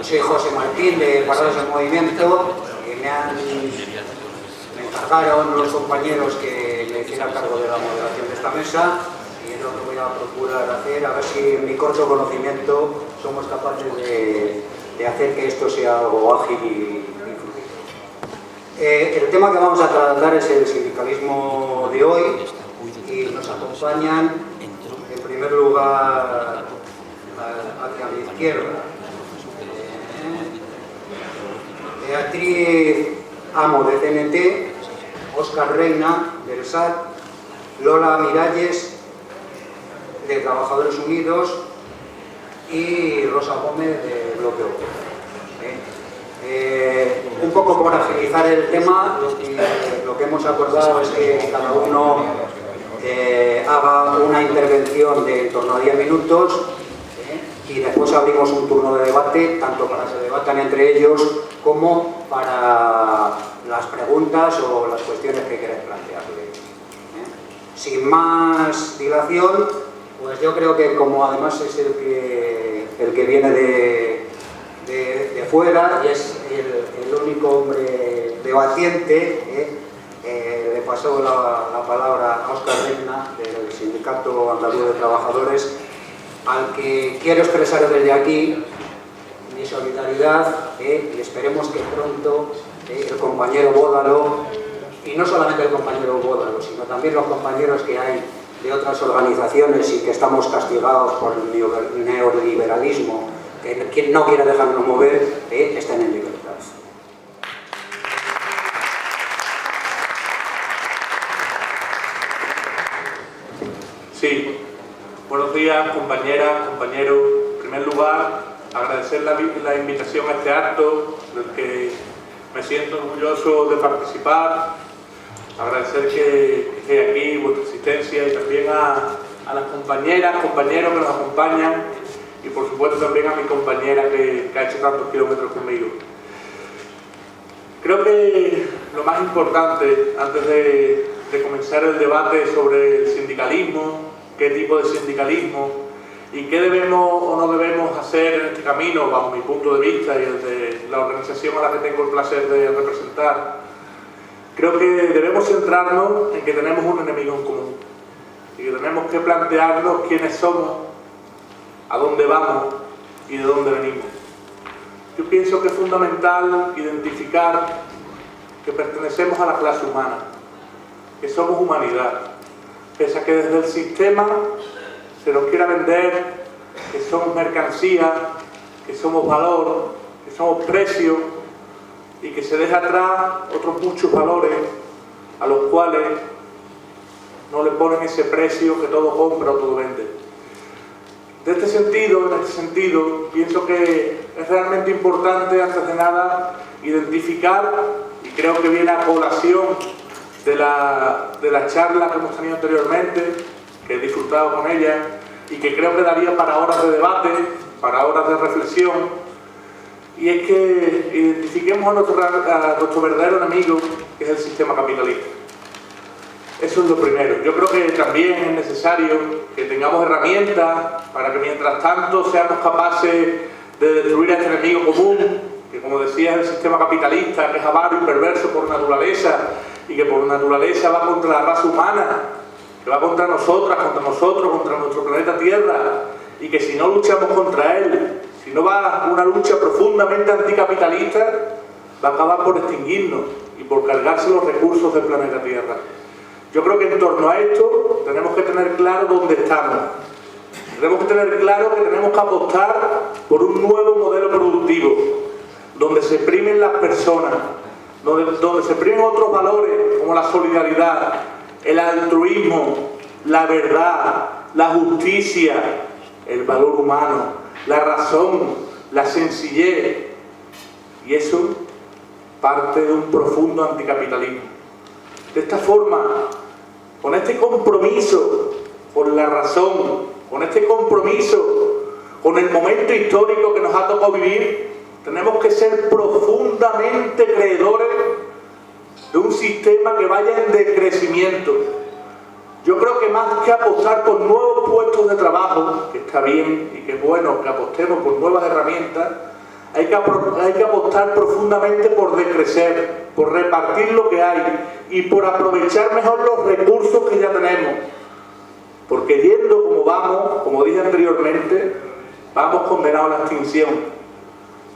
Soy José Martín de Parados en Movimiento. Me encargaron los compañeros que me hiciera cargo de la moderación de esta mesa y es lo que voy a procurar hacer, a ver si en mi corto conocimiento somos capaces de hacer que esto sea algo ágil y fluido. El tema que vamos a tratar es el sindicalismo de hoy y nos acompañan en primer lugar hacia mi izquierda Beatriz Amo de CNT, Óscar Reina del SAT, Lola Miralles de Trabajadores Unidos y Rosa Gómez de Bloque Obrero. Un poco por agilizar el tema, lo que hemos acordado es que cada uno haga una intervención de en torno a 10 minutos y después abrimos un turno de debate, tanto para que se debatan entre ellos como para las preguntas o las cuestiones que queréis plantearle. Sin más dilación, pues yo creo que como además es el que viene de fuera y es el único hombre debatiente, le paso la palabra a Óscar Reina del Sindicato Andaluz de Trabajadores, al que quiero expresar desde aquí mi solidaridad y esperemos que pronto el compañero Bódalo, y no solamente el compañero Bódalo, sino también los compañeros que hay de otras organizaciones y que estamos castigados por el neoliberalismo, que no quiere dejarnos mover, estén en libertad. Sí. Buenos días, compañeras, compañeros. En primer lugar, agradecer la invitación a este acto, del que me siento orgulloso de participar. Agradecer que esté aquí, vuestra asistencia, y también a las compañeras, compañeros que nos acompañan, y por supuesto también a mi compañera que ha hecho tantos kilómetros conmigo. Creo que lo más importante, antes de comenzar el debate sobre el sindicalismo, qué tipo de sindicalismo y qué debemos o no debemos hacer en este camino, bajo mi punto de vista y el de la organización a la que tengo el placer de representar, creo que debemos centrarnos en que tenemos un enemigo en común y que tenemos que plantearnos quiénes somos, a dónde vamos y de dónde venimos. Yo pienso que es fundamental identificar que pertenecemos a la clase humana, que somos humanidad, pese a que desde el sistema se nos quiera vender que somos mercancía, que somos valor, que somos precio y que se deja atrás otros muchos valores a los cuales no le ponen ese precio que todo compra o todo vende. En este sentido, pienso que es realmente importante, antes de nada, identificar, y creo que viene a colación de la charla que hemos tenido anteriormente, que he disfrutado con ella y que creo que daría para horas de debate, para horas de reflexión, y es que identifiquemos a nuestro verdadero enemigo, que es el sistema capitalista. Eso es lo primero. Yo creo que también es necesario que tengamos herramientas para que mientras tanto seamos capaces de destruir a este enemigo común, que como decía es el sistema capitalista, que es avaro y perverso por naturaleza, y que por naturaleza va contra la raza humana, que va contra nosotras, contra nosotros, contra nuestro planeta Tierra, y que si no luchamos contra él, si no va una lucha profundamente anticapitalista, va a acabar por extinguirnos y por cargarse los recursos del planeta Tierra. Yo creo que en torno a esto tenemos que tener claro dónde estamos. Tenemos que tener claro que tenemos que apostar por un nuevo modelo productivo, donde se primen las personas, donde se primen otros valores como la solidaridad, el altruismo, la verdad, la justicia, el valor humano, la razón, la sencillez. Y eso parte de un profundo anticapitalismo. De esta forma, con este compromiso con la razón, con este compromiso con el momento histórico que nos ha tocado vivir, tenemos que ser profundamente creedores de un sistema que vaya en decrecimiento. Yo creo que más que apostar por nuevos puestos de trabajo, que está bien y que es bueno que apostemos por nuevas herramientas, Hay que apostar profundamente por decrecer, por repartir lo que hay y por aprovechar mejor los recursos que ya tenemos. Porque yendo como vamos, como dije anteriormente, vamos condenados a la extinción.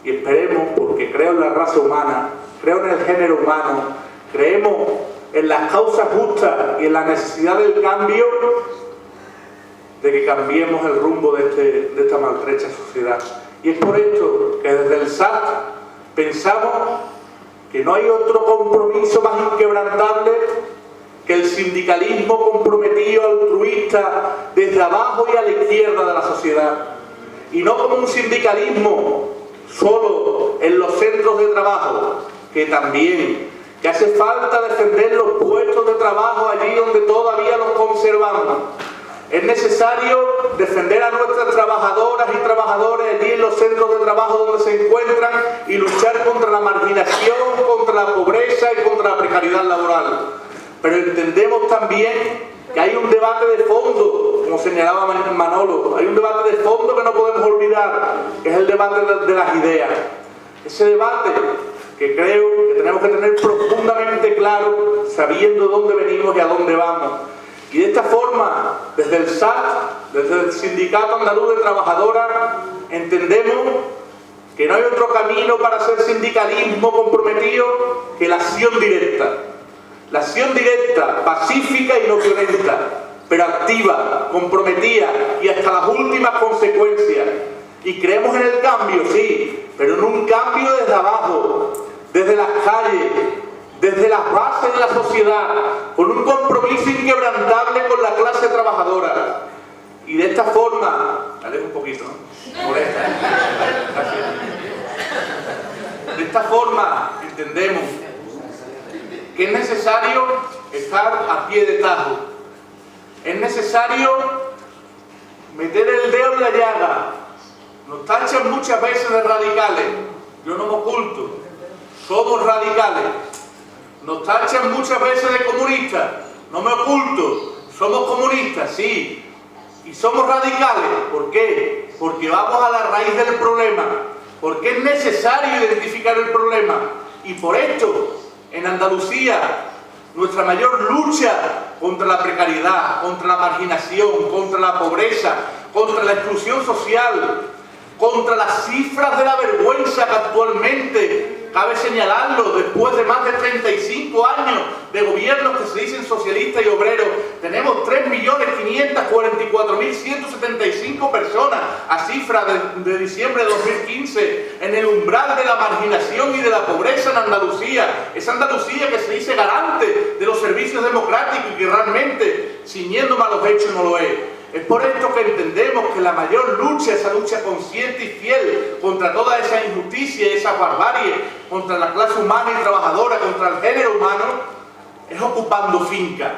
Y esperemos, porque creo en la raza humana, creo en el género humano, creemos en las causas justas y en la necesidad del cambio, de que cambiemos el rumbo de esta maltrecha sociedad. Y es por esto que desde el SAT pensamos que no hay otro compromiso más inquebrantable que el sindicalismo comprometido, altruista, desde abajo y a la izquierda de la sociedad. Y no como un sindicalismo solo en los centros de trabajo, que también, que hace falta defender los puestos de trabajo allí donde todavía los conservamos. Es necesario defender a nuestras trabajadoras y trabajadores allí en los centros de trabajo donde se encuentran y luchar contra la marginación, contra la pobreza y contra la precariedad laboral. Pero entendemos también que hay un debate de fondo, como señalaba Manolo, hay un debate de fondo que no podemos olvidar, que es el debate de las ideas. Ese debate que creo que tenemos que tener profundamente claro, sabiendo dónde venimos y a dónde vamos. Y de esta forma, desde el SAT, desde el Sindicato Andaluz de Trabajadoras, entendemos que no hay otro camino para hacer sindicalismo comprometido que la acción directa. La acción directa, pacífica y no violenta, pero activa, comprometida y hasta las últimas consecuencias. Y creemos en el cambio, sí, pero en un cambio desde abajo, desde las calles, desde las bases de la sociedad, con un compromiso inquebrantable con la clase trabajadora. Y de esta forma, alejo un poquito, ¿no? Molesta. Gracias. De esta forma entendemos que es necesario estar a pie de tajo. Es necesario meter el dedo en la llaga. Nos tachan muchas veces de radicales. Yo no me oculto. Somos radicales. Nos tachan muchas veces de comunistas. No me oculto. Somos comunistas, sí. Y somos radicales. ¿Por qué? Porque vamos a la raíz del problema. Porque es necesario identificar el problema. Y por esto, en Andalucía, nuestra mayor lucha contra la precariedad, contra la marginación, contra la pobreza, contra la exclusión social, contra las cifras de la vergüenza que actualmente, cabe señalarlo, después de más de 35 años de gobiernos que se dicen socialistas y obreros, tenemos 3.544.175 personas a cifra de diciembre de 2015 en el umbral de la marginación y de la pobreza en Andalucía. Esa Andalucía que se dice garante de los servicios democráticos y que realmente, ciñéndome a los hechos, no lo es. Es por esto que entendemos que la mayor lucha, esa lucha consciente y fiel contra toda esa injusticia, esa barbarie, contra la clase humana y trabajadora, contra el género humano, es ocupando fincas.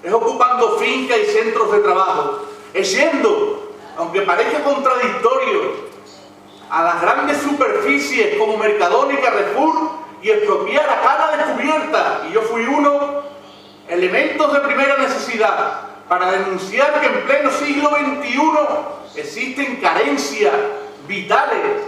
Es ocupando fincas y centros de trabajo. Es yendo, aunque parezca contradictorio, a las grandes superficies como Mercadona y Carrefour y expropiar a cara descubierta, y yo fui uno, elementos de primera necesidad, para denunciar que en pleno siglo XXI existen carencias vitales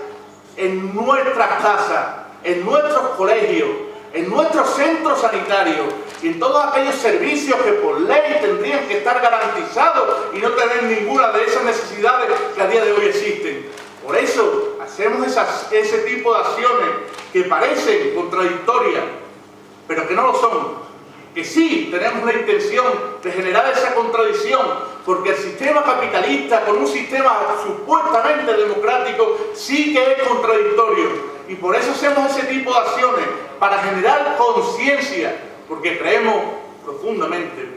en nuestras casas, en nuestros colegios, en nuestros centros sanitarios y en todos aquellos servicios que por ley tendrían que estar garantizados y no tener ninguna de esas necesidades que a día de hoy existen. Por eso hacemos ese tipo de acciones que parecen contradictorias, pero que no lo son. Que sí tenemos la intención de generar esa contradicción, porque el sistema capitalista con un sistema supuestamente democrático sí que es contradictorio, y por eso hacemos ese tipo de acciones, para generar conciencia, porque creemos profundamente,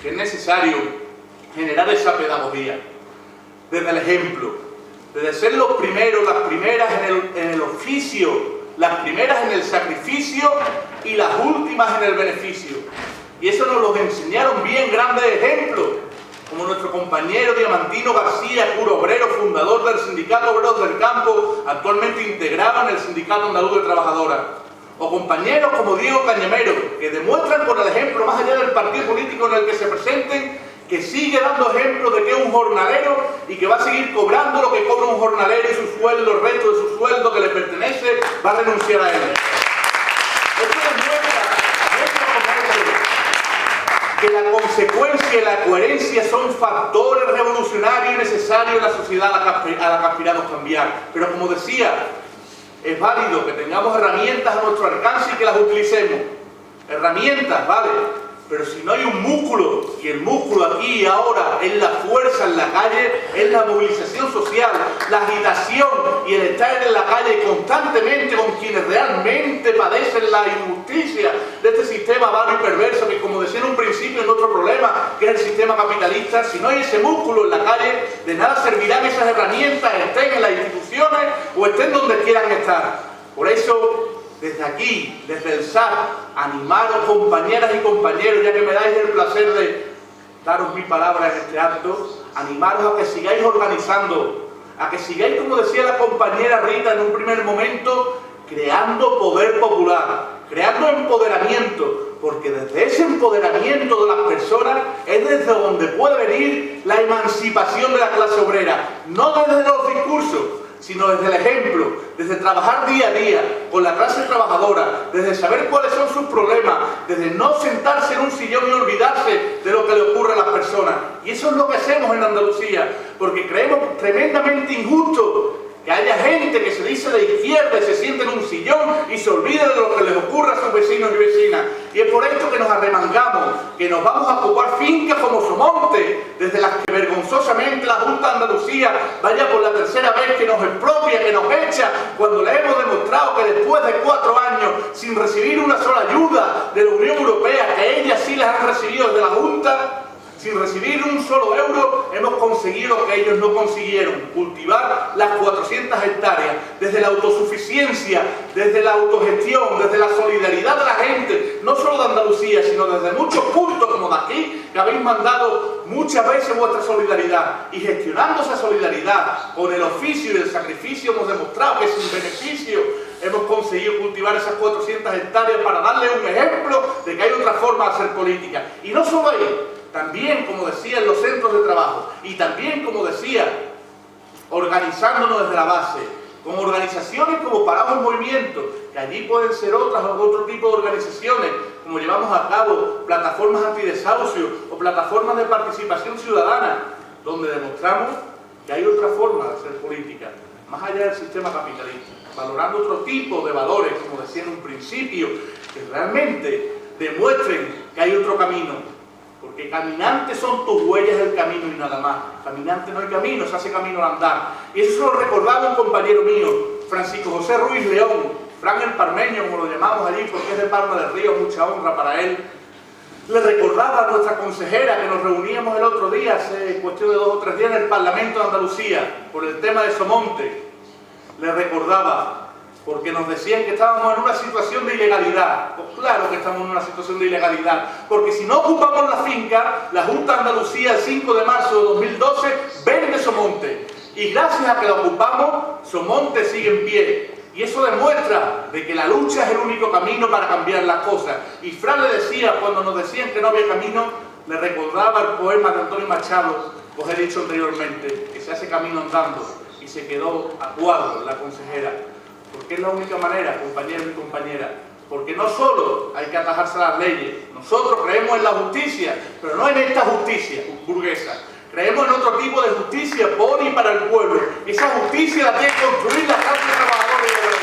que es necesario generar esa pedagogía desde el ejemplo, desde ser los primeros, las primeras en el oficio, las primeras en el sacrificio y las últimas en el beneficio. Y eso nos lo enseñaron bien grandes ejemplos, como nuestro compañero Diamantino García, puro obrero, fundador del Sindicato Obreros del Campo, actualmente integrado en el Sindicato Andaluz de Trabajadoras. O compañeros como Diego Cañamero, que demuestran con el ejemplo, más allá del partido político en el que se presenten, que sigue dando ejemplo de que es un jornalero y que va a seguir cobrando lo que cobra un jornalero y su sueldo, el resto de su sueldo que le pertenece, va a renunciar a él. Esto demuestra que la consecuencia y la coherencia son factores revolucionarios y necesarios en la sociedad a la que aspiramos cambiar. Pero como decía, es válido que tengamos herramientas a nuestro alcance y que las utilicemos. Herramientas, vale, pero si no hay un músculo, y el músculo aquí y ahora es la fuerza en la calle, es la movilización social, la agitación y el estar en la calle constantemente con quienes realmente padecen la injusticia de este sistema vano y perverso, que como decía en un principio es nuestro problema, que es el sistema capitalista. Si no hay ese músculo en la calle, de nada servirán esas herramientas, estén en las instituciones o estén donde quieran estar. Por eso, desde aquí, desde el SAT, animaros compañeras y compañeros, ya que me dais el placer de daros mi palabra en este acto, animaros a que sigáis organizando, a que sigáis, como decía la compañera Rita en un primer momento, creando poder popular, creando empoderamiento, porque desde ese empoderamiento de las personas es desde donde puede venir la emancipación de la clase obrera, no desde los discursos, sino desde el ejemplo, desde trabajar día a día con la clase trabajadora, desde saber cuáles son sus problemas, desde no sentarse en un sillón y olvidarse de lo que le ocurre a las personas. Y eso es lo que hacemos en Andalucía, porque creemos tremendamente injusto que haya gente que se dice de izquierda y se siente en un sillón y se olvide de lo que les ocurre a sus vecinos y vecinas. Y es por esto que nos arremangamos, que nos vamos a ocupar fincas como Somonte, desde las que vergonzosamente la Junta de Andalucía vaya por la tercera vez que nos expropia, que nos echa, cuando le hemos demostrado que después de 4 años, sin recibir una sola ayuda de la Unión Europea, que ellas sí las han recibido desde la Junta, sin recibir un solo euro, hemos conseguido lo que ellos no consiguieron: cultivar las 400 hectáreas, desde la autosuficiencia, desde la autogestión, desde la solidaridad de la gente, no solo de Andalucía, sino desde muchos puntos como de aquí, que habéis mandado muchas veces vuestra solidaridad, y gestionando esa solidaridad con el oficio y el sacrificio hemos demostrado que sin beneficio hemos conseguido cultivar esas 400 hectáreas para darle un ejemplo de que hay otra forma de hacer política. Y no solo ahí, también, como decía, en los centros de trabajo, y también, como decía, organizándonos desde la base, con organizaciones como Parados en Movimiento, que allí pueden ser otro tipo de organizaciones, como llevamos a cabo plataformas antidesahucio o plataformas de participación ciudadana, donde demostramos que hay otra forma de hacer política, más allá del sistema capitalista, valorando otro tipo de valores, como decía en un principio, que realmente demuestren que hay otro camino. Porque caminantes son tus huellas del camino y nada más. Caminante no hay camino, se hace camino al andar. Y eso se lo recordaba un compañero mío, Francisco José Ruiz León, Fran el Parmeño, como lo llamamos allí, porque es de Palma del Río, mucha honra para él. Le recordaba a nuestra consejera, que nos reuníamos el otro día, hace cuestión de 2 o 3 días, en el Parlamento de Andalucía, por el tema de Somonte. Le recordaba, porque nos decían que estábamos en una situación de ilegalidad. Pues claro que estamos en una situación de ilegalidad, porque si no ocupamos la finca, la Junta de Andalucía el 5 de marzo de 2012 vende Somonte, y gracias a que la ocupamos, Somonte sigue en pie. Y eso demuestra de que la lucha es el único camino para cambiar las cosas. Y Fran le decía, cuando nos decían que no había camino, le recordaba el poema de Antonio Machado, que os he dicho anteriormente, que se hace camino andando, y se quedó a cuadro la consejera. Porque es la única manera, compañeros y compañeras, porque no solo hay que atajarse a las leyes, nosotros creemos en la justicia, pero no en esta justicia burguesa, creemos en otro tipo de justicia por y para el pueblo. Esa justicia la tiene que construir la clase trabajadora y obrera.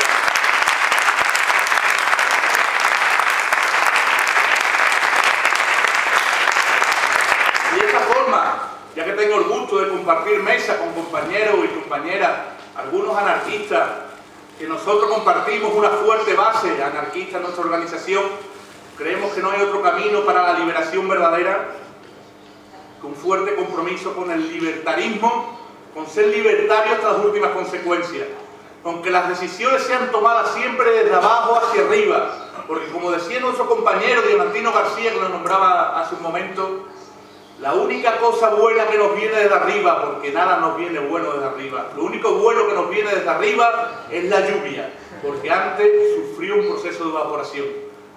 Y de esta forma, ya que tengo el gusto de compartir mesa con compañeros y compañeras, algunos anarquistas, que nosotros compartimos una fuerte base anarquista en nuestra organización, creemos que no hay otro camino para la liberación verdadera que un fuerte compromiso con el libertarismo, con ser libertario hasta las últimas consecuencias, con que las decisiones sean tomadas siempre desde abajo hacia arriba, porque como decía nuestro compañero Diamantino García, que lo nombraba hace un momento, la única cosa buena que nos viene desde arriba, porque nada nos viene bueno desde arriba, lo único bueno que nos viene desde arriba es la lluvia, porque antes sufrió un proceso de evaporación.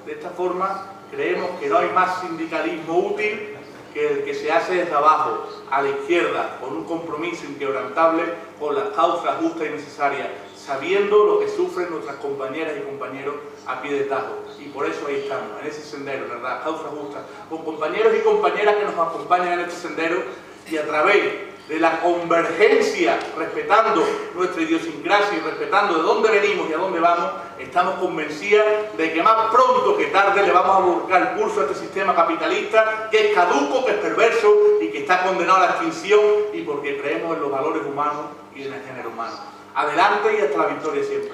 De esta forma, creemos que no hay más sindicalismo útil que el que se hace desde abajo, a la izquierda, con un compromiso inquebrantable con las causas justas y necesarias, sabiendo lo que sufren nuestras compañeras y compañeros a pie de tajo. Y por eso ahí estamos, en ese sendero, ¿verdad? Causas justas, con compañeros y compañeras que nos acompañan en este sendero, y a través de la convergencia, respetando nuestra idiosincrasia y respetando de dónde venimos y a dónde vamos, estamos convencidas de que más pronto que tarde le vamos a volcar el curso a este sistema capitalista que es caduco, que es perverso y que está condenado a la extinción, y porque creemos en los valores humanos y en el género humano. Adelante y hasta la victoria siempre.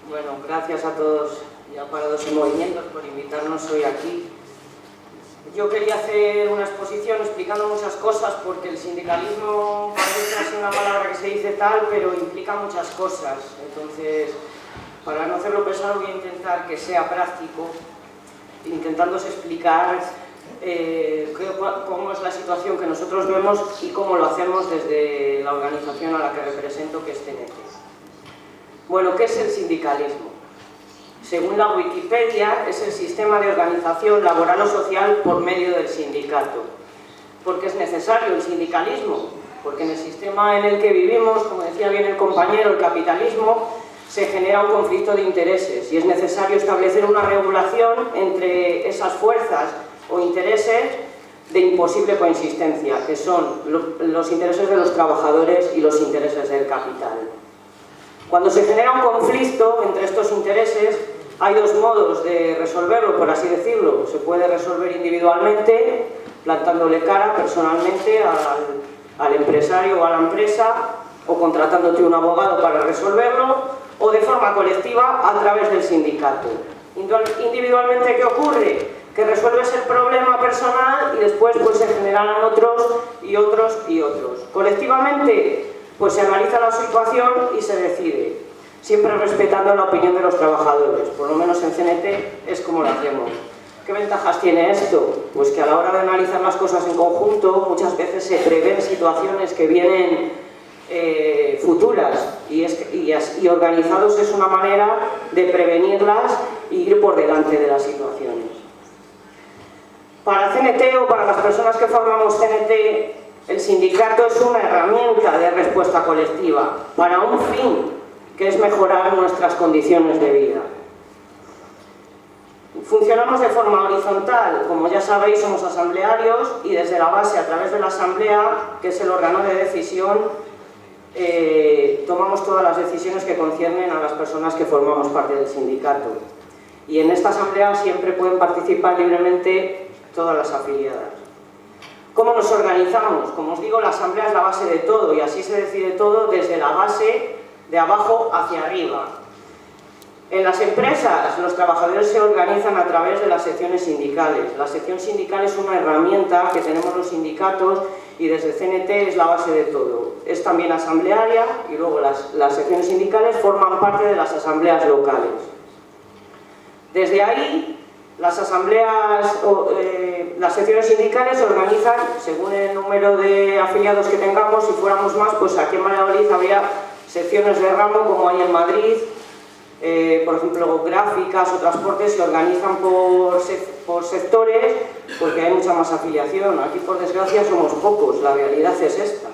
Bueno, gracias a todos ya parados en movimientos por invitarnos hoy aquí. Yo quería hacer una exposición explicando muchas cosas, porque el sindicalismo parece así una palabra que se dice tal, pero implica muchas cosas. Entonces, para no hacerlo pesado, voy a intentar que sea práctico, intentándose explicar cómo es la situación que nosotros vemos y cómo lo hacemos desde la organización a la que represento, que es CNT. Bueno, ¿qué es el sindicalismo? Según la Wikipedia, es el sistema de organización laboral o social por medio del sindicato. ¿Por qué es necesario el sindicalismo? Porque en el sistema en el que vivimos, como decía bien el compañero, el capitalismo, se genera un conflicto de intereses y es necesario establecer una regulación entre esas fuerzas o intereses de imposible coexistencia, que son los intereses de los trabajadores y los intereses del capital. Cuando se genera un conflicto entre estos intereses, hay dos modos de resolverlo, por así decirlo. Se puede resolver individualmente, plantándole cara personalmente al empresario o a la empresa, o contratándote un abogado para resolverlo, o de forma colectiva a través del sindicato. Individualmente, ¿qué ocurre? Que resuelves el problema personal y después pues, se generarán otros y otros y otros. Colectivamente, pues se analiza la situación y se decide, siempre respetando la opinión de los trabajadores. Por lo menos en CNT es como lo hacemos. ¿Qué ventajas tiene esto? Pues que a la hora de analizar las cosas en conjunto, muchas veces se prevén situaciones que vienen futuras, y organizados es una manera de prevenirlas e ir por delante de las situaciones. Para CNT o para las personas que formamos CNT, el sindicato es una herramienta de respuesta colectiva para un fin, que es mejorar nuestras condiciones de vida. Funcionamos de forma horizontal, como ya sabéis, somos asamblearios, y desde la base, a través de la asamblea, que es el órgano de decisión, tomamos todas las decisiones que conciernen a las personas que formamos parte del sindicato. Y en esta asamblea siempre pueden participar libremente todas las afiliadas. ¿Cómo nos organizamos? Como os digo, la asamblea es la base de todo, y así se decide todo desde la base, de abajo hacia arriba. En las empresas, los trabajadores se organizan a través de las secciones sindicales. La sección sindical es una herramienta que tenemos los sindicatos, y desde CNT es la base de todo. Es también asamblearia, y luego las secciones sindicales forman parte de las asambleas locales. Desde ahí, las asambleas, las secciones sindicales se organizan según el número de afiliados que tengamos. Si fuéramos más, pues aquí en Valladolid habría secciones de ramo como hay en Madrid. Por ejemplo, gráficas o transportes se organizan por sectores, porque hay mucha más afiliación. Aquí, por desgracia, somos pocos, la realidad es esta.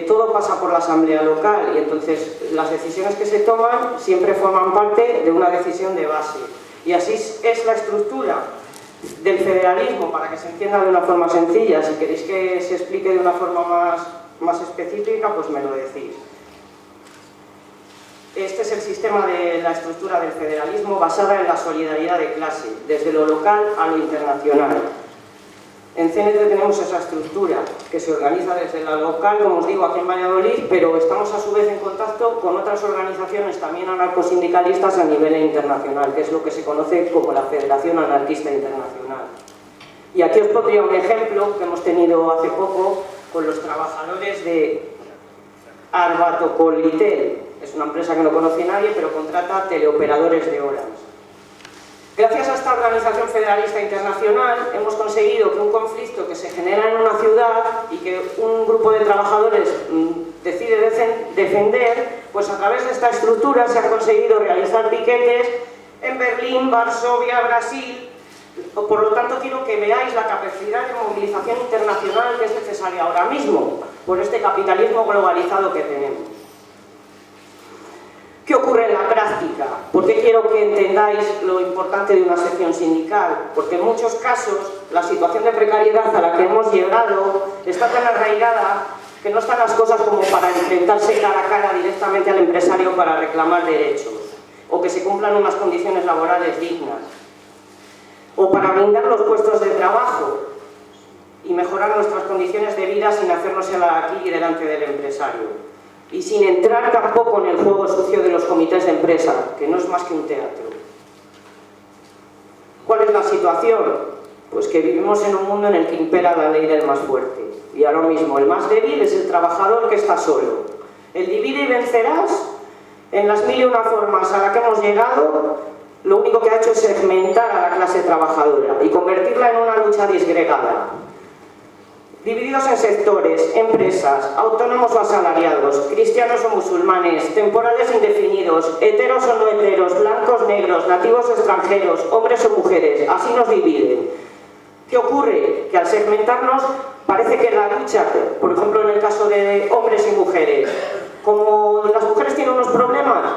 Todo pasa por la asamblea local, y entonces las decisiones que se toman siempre forman parte de una decisión de base. Y así es la estructura del federalismo, para que se entienda de una forma sencilla. Si queréis que se explique de una forma más específica, pues me lo decís. Este es el sistema de la estructura del federalismo, basada en la solidaridad de clase, desde lo local a lo internacional. En CNT tenemos esa estructura, que se organiza desde la local, como os digo, aquí en Valladolid, pero estamos a su vez en contacto con otras organizaciones también anarcosindicalistas a nivel internacional, que es lo que se conoce como la Federación Anarquista Internacional. Y aquí os pondría un ejemplo que hemos tenido hace poco con los trabajadores de Arbatocolitel. Es una empresa que no conoce nadie, pero contrata teleoperadores de Orange. Gracias a esta organización federalista internacional hemos conseguido que un conflicto que se genera en una ciudad y que un grupo de trabajadores decide defender, pues a través de esta estructura se han conseguido realizar piquetes en Berlín, Varsovia, Brasil. Por lo tanto, quiero que veáis la capacidad de movilización internacional que es necesaria ahora mismo por este capitalismo globalizado que tenemos. ¿Qué ocurre en la práctica? ¿Por qué quiero que entendáis lo importante de una sección sindical? Porque en muchos casos la situación de precariedad a la que hemos llegado está tan arraigada que no están las cosas como para enfrentarse cara a cara directamente al empresario para reclamar derechos, o que se cumplan unas condiciones laborales dignas, o para blindar los puestos de trabajo y mejorar nuestras condiciones de vida sin hacernos el aquí y delante del empresario. Y sin entrar tampoco en el juego sucio de los comités de empresa, que no es más que un teatro. ¿Cuál es la situación? Pues que vivimos en un mundo en el que impera la ley del más fuerte. Y ahora mismo el más débil es el trabajador que está solo. El divide y vencerás, en las mil y una formas a las que hemos llegado, lo único que ha hecho es segmentar a la clase trabajadora y convertirla en una lucha disgregada. Divididos en sectores, empresas, autónomos o asalariados, cristianos o musulmanes, temporales indefinidos, heteros o no heteros, blancos, negros, nativos o extranjeros, hombres o mujeres, así nos dividen. ¿Qué ocurre? Que al segmentarnos parece que la lucha, por ejemplo en el caso de hombres y mujeres, como las mujeres tienen unos problemas,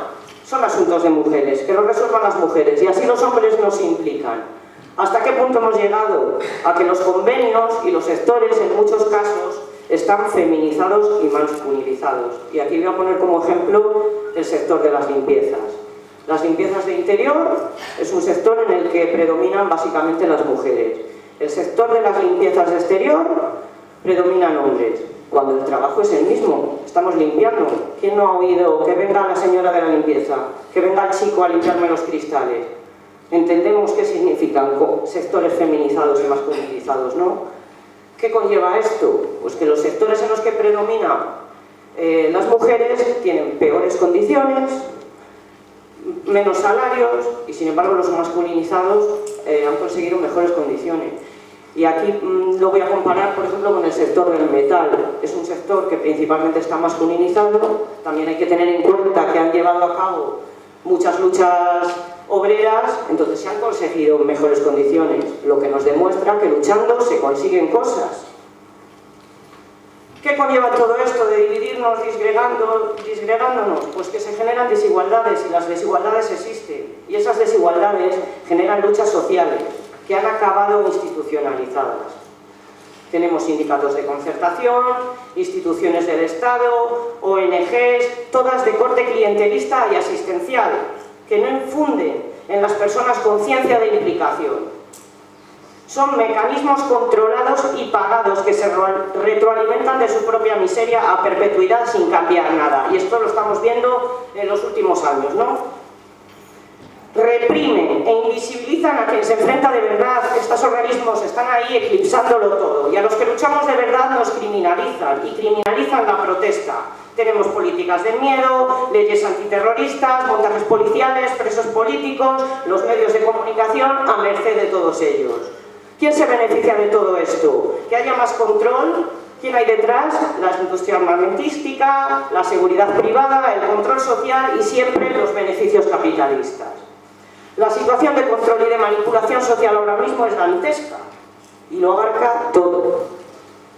son asuntos de mujeres, que los resuelvan las mujeres, y así los hombres no se implican. ¿Hasta qué punto hemos llegado? A que los convenios y los sectores, en muchos casos, están feminizados y masculinizados. Y aquí voy a poner como ejemplo el sector de las limpiezas. Las limpiezas de interior es un sector en el que predominan básicamente las mujeres. El sector de las limpiezas de exterior predominan hombres, cuando el trabajo es el mismo. Estamos limpiando. ¿Quién no ha oído que venga la señora de la limpieza? Que venga el chico a limpiarme los cristales. Entendemos qué significan sectores feminizados y masculinizados, ¿no? ¿Qué conlleva esto? Pues que los sectores en los que predominan las mujeres tienen peores condiciones, menos salarios, y sin embargo los masculinizados han conseguido mejores condiciones. Y aquí lo voy a comparar, por ejemplo, con el sector del metal. Es un sector que principalmente está masculinizado. También hay que tener en cuenta que han llevado a cabo muchas luchas obreras, entonces se han conseguido mejores condiciones, lo que nos demuestra que luchando se consiguen cosas. ¿Qué conlleva todo esto de dividirnos, disgregándonos? Pues que se generan desigualdades, y las desigualdades existen, y esas desigualdades generan luchas sociales que han acabado institucionalizadas. Tenemos sindicatos de concertación, instituciones del Estado, ONGs, todas de corte clientelista y asistencial, que no infunden en las personas conciencia de implicación. Son mecanismos controlados y pagados que se retroalimentan de su propia miseria a perpetuidad sin cambiar nada. Y esto lo estamos viendo en los últimos años, ¿no? Reprimen e invisibilizan a quien se enfrenta de verdad. Estos organismos están ahí eclipsándolo todo. Y a los que luchamos de verdad nos criminalizan, y criminalizan la protesta. Tenemos políticas del miedo, leyes antiterroristas, montajes policiales, presos políticos, los medios de comunicación a merced de todos ellos. ¿Quién se beneficia de todo esto? ¿Que haya más control? ¿Quién hay detrás? La industria armamentística, la seguridad privada, el control social y siempre los beneficios capitalistas. La situación de control y de manipulación social ahora mismo es dantesca y lo abarca todo.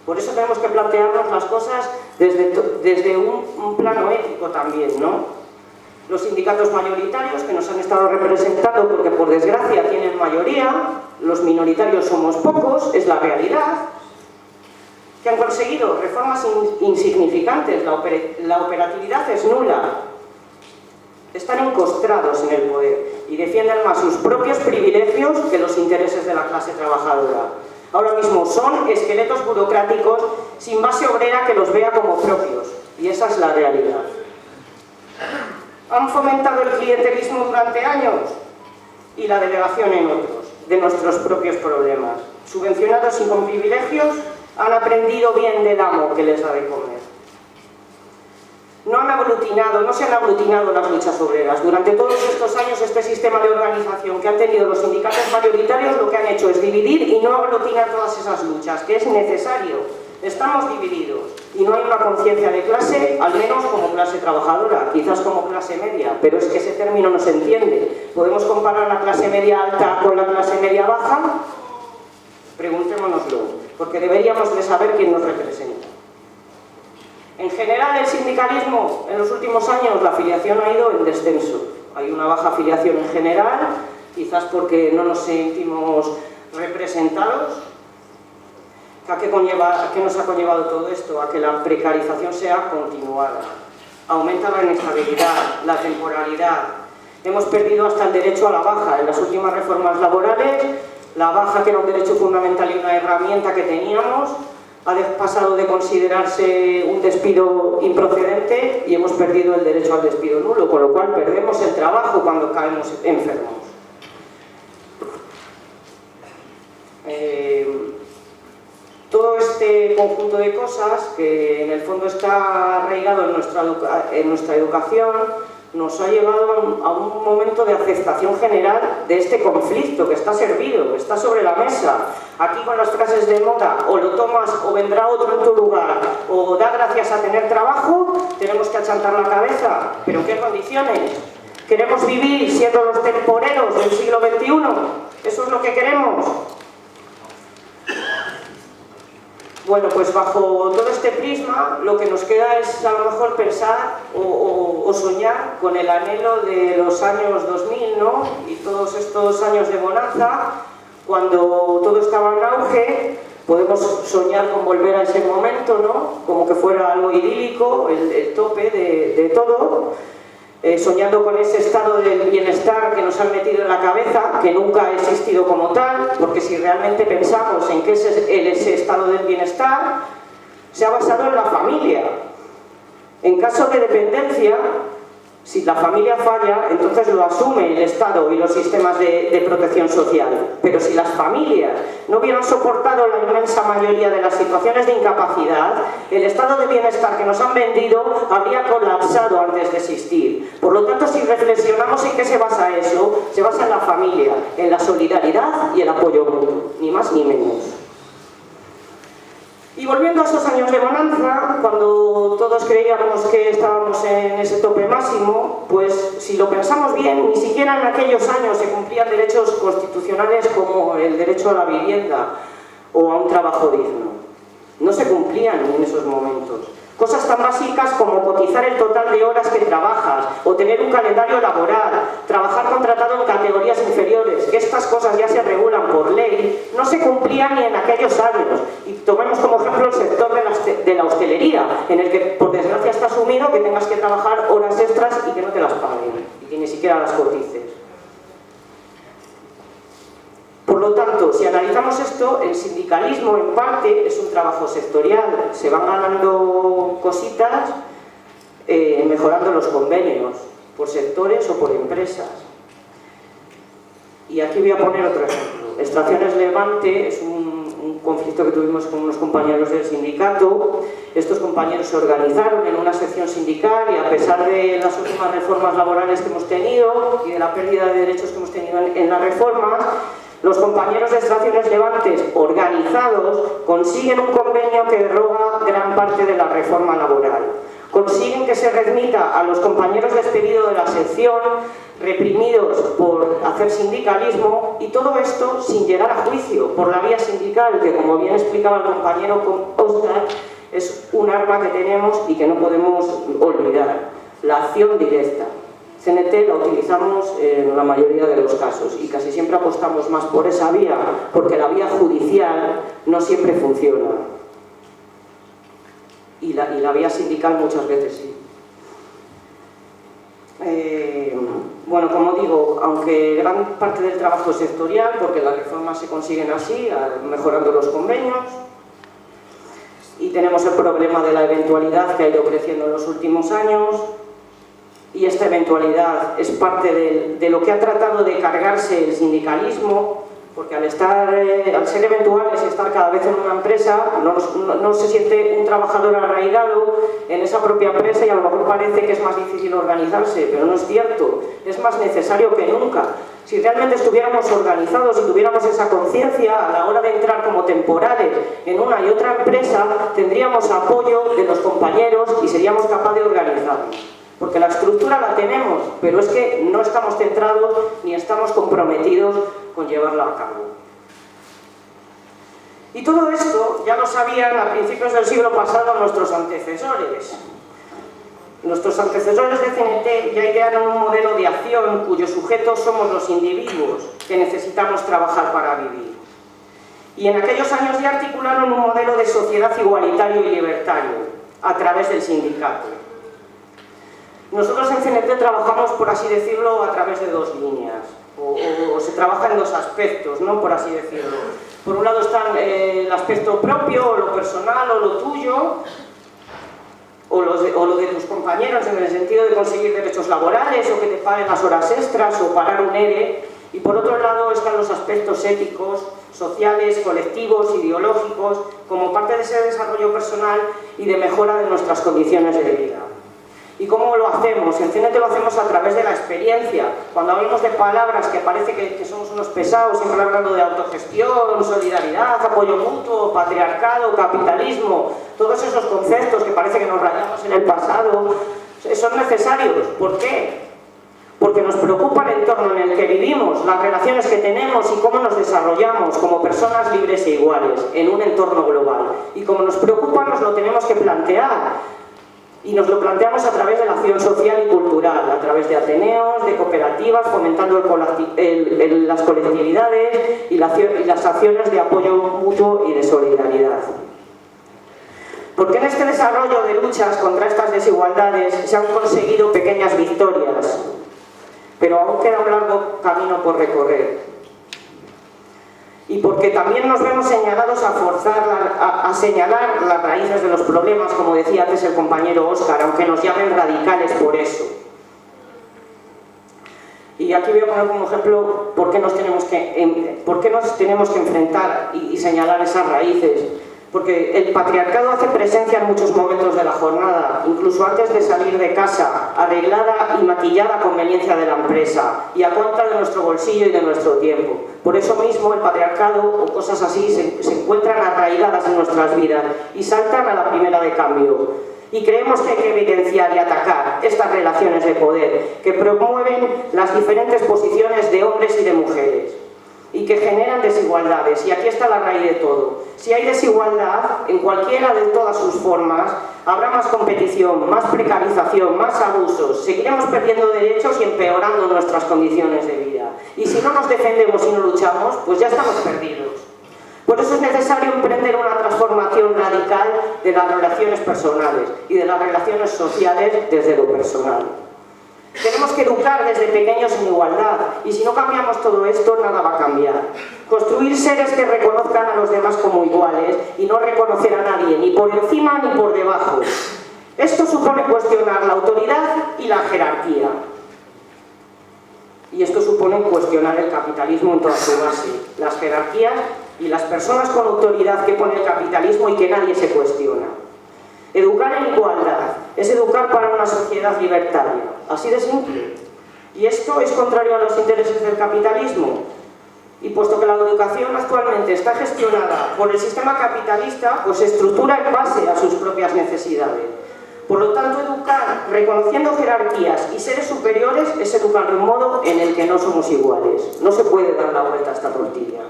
Por eso tenemos que plantearnos las cosas desde un plano ético también, ¿no? Los sindicatos mayoritarios que nos han estado representando, porque por desgracia tienen mayoría, los minoritarios somos pocos, es la realidad, que han conseguido reformas insignificantes, la operatividad es nula, están encostrados en el poder y defienden más sus propios privilegios que los intereses de la clase trabajadora. Ahora mismo son esqueletos burocráticos sin base obrera que los vea como propios, y esa es la realidad. Han fomentado el clientelismo durante años y la delegación en otros, de nuestros propios problemas. Subvencionados y con privilegios, han aprendido bien del amo que les da de comer. no se han aglutinado las luchas obreras. Durante todos estos años este sistema de organización que han tenido los sindicatos mayoritarios lo que han hecho es dividir y no aglutinar todas esas luchas, que es necesario. Estamos divididos y no hay una conciencia de clase, al menos como clase trabajadora, quizás como clase media, pero es que ese término no se entiende. ¿Podemos comparar la clase media alta con la clase media baja? Preguntémonoslo, porque deberíamos de saber quién nos representa. En general, el sindicalismo, en los últimos años, la afiliación ha ido en descenso. Hay una baja afiliación en general, quizás porque no nos sentimos representados. ¿A qué nos ha conllevado todo esto? A que la precarización sea continuada. Aumenta la inestabilidad, la temporalidad. Hemos perdido hasta el derecho a la baja. En las últimas reformas laborales, la baja, que era un derecho fundamental y una herramienta que teníamos, ha pasado de considerarse un despido improcedente y hemos perdido el derecho al despido nulo, con lo cual perdemos el trabajo cuando caemos enfermos. Todo este conjunto de cosas, que en el fondo está arraigado en nuestra educación, nos ha llevado a un momento de aceptación general de este conflicto que está servido, está sobre la mesa. Aquí con las frases de moda, o lo tomas o vendrá otro en tu lugar, o da gracias a tener trabajo, tenemos que achantar la cabeza. ¿Pero en qué condiciones? ¿Queremos vivir siendo los temporeros del siglo XXI? ¿Eso es lo que queremos? Bueno, pues bajo todo este prisma lo que nos queda es a lo mejor pensar o soñar con el anhelo de los años 2000, ¿no? Y todos estos años de bonanza, cuando todo estaba en auge. Podemos soñar con volver a ese momento, ¿no? Como que fuera algo idílico, el tope de todo. Soñando con ese estado del bienestar que nos han metido en la cabeza, que nunca ha existido como tal, porque si realmente pensamos en qué es ese estado del bienestar, se ha basado en la familia. En caso de dependencia, si la familia falla, entonces lo asume el Estado y los sistemas de protección social. Pero si las familias no hubieran soportado la inmensa mayoría de las situaciones de incapacidad, el estado de bienestar que nos han vendido habría colapsado antes de existir. Por lo tanto, si reflexionamos en qué se basa eso, se basa en la familia, en la solidaridad y el apoyo mutuo, ni más ni menos. Y volviendo a esos años de bonanza, cuando todos creíamos que estábamos en ese tope máximo, pues si lo pensamos bien, ni siquiera en aquellos años se cumplían derechos constitucionales como el derecho a la vivienda o a un trabajo digno. No se cumplían en esos momentos. Cosas tan básicas como cotizar el total de horas que trabajas o tener un calendario laboral, trabajar contratado en categorías inferiores, que estas cosas ya se regulan por ley, no se cumplían ni en aquellos años. Y tomemos como ejemplo el sector de la hostelería, en el que por desgracia está asumido que tengas que trabajar horas extras y que no te las paguen, y que ni siquiera las cotices. Por lo tanto, si analizamos esto, el sindicalismo en parte es un trabajo sectorial. Se van ganando cositas mejorando los convenios por sectores o por empresas. Y aquí voy a poner otro ejemplo. Extracciones Levante es un conflicto que tuvimos con unos compañeros del sindicato. Estos compañeros se organizaron en una sección sindical y a pesar de las últimas reformas laborales que hemos tenido y de la pérdida de derechos que hemos tenido en las reformas, los compañeros de Extracciones Levantes organizados consiguen un convenio que deroga gran parte de la reforma laboral. Consiguen que se remita a los compañeros despedidos de la sección, reprimidos por hacer sindicalismo, y todo esto sin llegar a juicio, por la vía sindical, que como bien explicaba el compañero Oscar, es un arma que tenemos y que no podemos olvidar, la acción directa. CNT la utilizamos en la mayoría de los casos y casi siempre apostamos más por esa vía, porque la vía judicial no siempre funciona. Y la vía sindical muchas veces sí. Bueno, como digo, aunque gran parte del trabajo es sectorial, porque las reformas se consiguen así, mejorando los convenios, y tenemos el problema de la eventualidad que ha ido creciendo en los últimos años, y esta eventualidad es parte de lo que ha tratado de cargarse el sindicalismo, porque al ser eventuales y estar cada vez en una empresa, no se siente un trabajador arraigado en esa propia empresa y a lo mejor parece que es más difícil organizarse, pero no es cierto, es más necesario que nunca. Si realmente estuviéramos organizados y tuviéramos esa conciencia a la hora de entrar como temporales en una y otra empresa, tendríamos apoyo de los compañeros y seríamos capaces de organizarnos. Porque la estructura la tenemos, pero es que no estamos centrados ni estamos comprometidos con llevarla a cabo. Y todo esto ya lo sabían a principios del siglo pasado nuestros antecesores. Nuestros antecesores de CNT ya idearon un modelo de acción cuyos sujetos somos los individuos que necesitamos trabajar para vivir. Y en aquellos años ya articularon un modelo de sociedad igualitario y libertario a través del sindicato. Nosotros en CNT trabajamos, por así decirlo, a través de dos líneas, o se trabaja en dos aspectos, ¿no? Por así decirlo. Por un lado está el aspecto propio, o lo personal, o lo tuyo, o lo de tus compañeros, en el sentido de conseguir derechos laborales, o que te paguen las horas extras, o parar un ERE. Y por otro lado están los aspectos éticos, sociales, colectivos, ideológicos, como parte de ese desarrollo personal y de mejora de nuestras condiciones de vida. ¿Y cómo lo hacemos? En CNT lo hacemos a través de la experiencia. Cuando hablamos de palabras que parece que somos unos pesados, siempre hablando de autogestión, solidaridad, apoyo mutuo, patriarcado, capitalismo, todos esos conceptos que parece que nos rayamos en el pasado, son necesarios. ¿Por qué? Porque nos preocupa el entorno en el que vivimos, las relaciones que tenemos y cómo nos desarrollamos como personas libres e iguales en un entorno global. Y como nos preocupa, nos lo tenemos que plantear. Y nos lo planteamos a través de la acción social y cultural, a través de ateneos, de cooperativas, fomentando las colectividades y las acciones de apoyo mutuo y de solidaridad. Porque en este desarrollo de luchas contra estas desigualdades se han conseguido pequeñas victorias, pero aún queda un largo camino por recorrer. Y porque también nos vemos señalados a señalar las raíces de los problemas, como decía antes el compañero Óscar, aunque nos llamen radicales por eso. Y aquí voy a poner como ejemplo por qué nos tenemos que enfrentar y señalar esas raíces. Porque el patriarcado hace presencia en muchos momentos de la jornada, incluso antes de salir de casa, arreglada y maquillada a conveniencia de la empresa y a cuenta de nuestro bolsillo y de nuestro tiempo. Por eso mismo el patriarcado o cosas así se encuentran arraigadas en nuestras vidas y saltan a la primera de cambio. Y creemos que hay que evidenciar y atacar estas relaciones de poder que promueven las diferentes posiciones de hombres y de mujeres y que generan desigualdades. Y aquí está la raíz de todo. Si hay desigualdad, en cualquiera de todas sus formas, habrá más competición, más precarización, más abusos, seguiremos perdiendo derechos y empeorando nuestras condiciones de vida. Y si no nos defendemos y no luchamos, pues ya estamos perdidos. Por eso es necesario emprender una transformación radical de las relaciones personales y de las relaciones sociales desde lo personal. Tenemos que educar desde pequeños en igualdad, y si no cambiamos todo esto, nada va a cambiar. Construir seres que reconozcan a los demás como iguales y no reconocer a nadie, ni por encima ni por debajo. Esto supone cuestionar la autoridad y la jerarquía. Y esto supone cuestionar el capitalismo en toda su base, las jerarquías y las personas con autoridad que pone el capitalismo y que nadie se cuestiona. Educar en igualdad es educar para una sociedad libertaria, así de simple. Y esto es contrario a los intereses del capitalismo. Y puesto que la educación actualmente está gestionada por el sistema capitalista, pues se estructura en base a sus propias necesidades. Por lo tanto, educar reconociendo jerarquías y seres superiores es educar de un modo en el que no somos iguales. No se puede dar la vuelta a esta tortilla.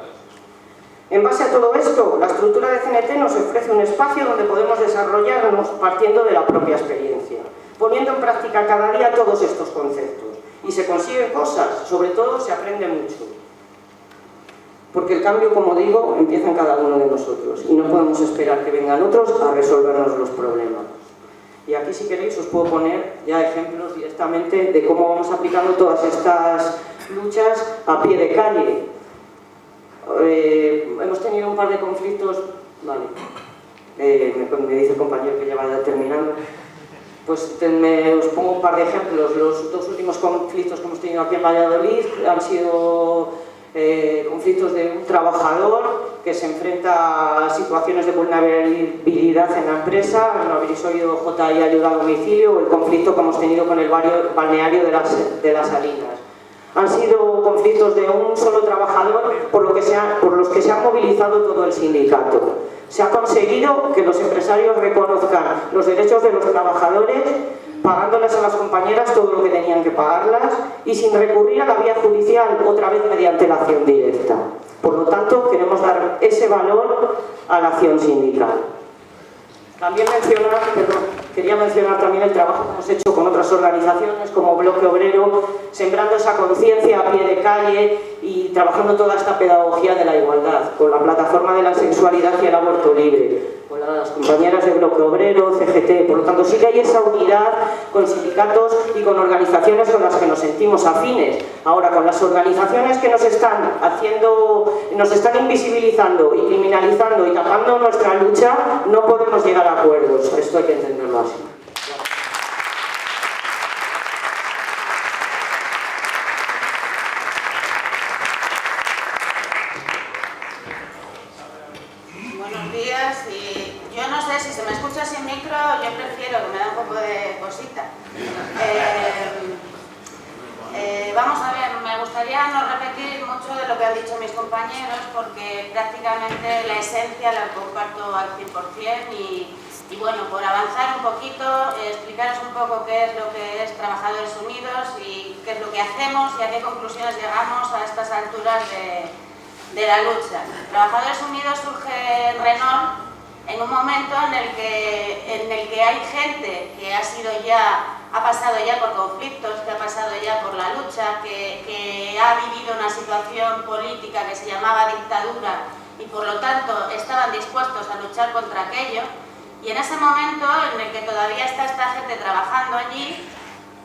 En base a todo esto, la estructura de CNT nos ofrece un espacio donde podemos desarrollarnos partiendo de la propia experiencia, poniendo en práctica cada día todos estos conceptos. Y se consiguen cosas, sobre todo se aprende mucho. Porque el cambio, como digo, empieza en cada uno de nosotros y no podemos esperar que vengan otros a resolvernos los problemas. Y aquí, si queréis, os puedo poner ya ejemplos directamente de cómo vamos aplicando todas estas luchas a pie de calle. Hemos tenido un par de conflictos, vale, me dice el compañero que ya va terminando, pues os pongo un par de ejemplos. Los dos últimos conflictos que hemos tenido aquí en Valladolid han sido conflictos de un trabajador que se enfrenta a situaciones de vulnerabilidad en la empresa, no habréis oído JI ayuda a domicilio, o el conflicto que hemos tenido con el balneario de las Salinas. Han sido conflictos de un solo trabajador por los que se ha movilizado todo el sindicato. Se ha conseguido que los empresarios reconozcan los derechos de los trabajadores, pagándoles a las compañeras todo lo que tenían que pagarlas y sin recurrir a la vía judicial, otra vez mediante la acción directa. Por lo tanto, queremos dar ese valor a la acción sindical. También quería mencionar también el trabajo que hemos hecho con otras organizaciones como Bloque Obrero, sembrando esa conciencia a pie de calle y trabajando toda esta pedagogía de la igualdad, con la plataforma de la sexualidad y el aborto libre, con las compañeras de Bloque Obrero, CGT. Por lo tanto, sí que hay esa unidad con sindicatos y con organizaciones con las que nos sentimos afines. Ahora, con las organizaciones que nos están invisibilizando y criminalizando y tapando nuestra lucha, no podemos llegar a acuerdos. Esto hay que entenderlo así. Buenos días. Yo no sé si se me escucha sin micro, yo prefiero, que me da un poco de cosita. Vamos a ver, me gustaría no repetir mucho de lo que han dicho mis compañeros, porque prácticamente la esencia la comparto al 100% y bueno, por avanzar un poquito, explicaros un poco qué es lo que es Trabajadores Unidos y qué es lo que hacemos y a qué conclusiones llegamos a estas alturas de la lucha. Trabajadores Unidos surge en Renault en un momento en el que hay gente que ha pasado ya por conflictos, que ha pasado ya por la lucha, que ha vivido una situación política que se llamaba dictadura y por lo tanto estaban dispuestos a luchar contra aquello, y en ese momento en el que todavía está esta gente trabajando allí,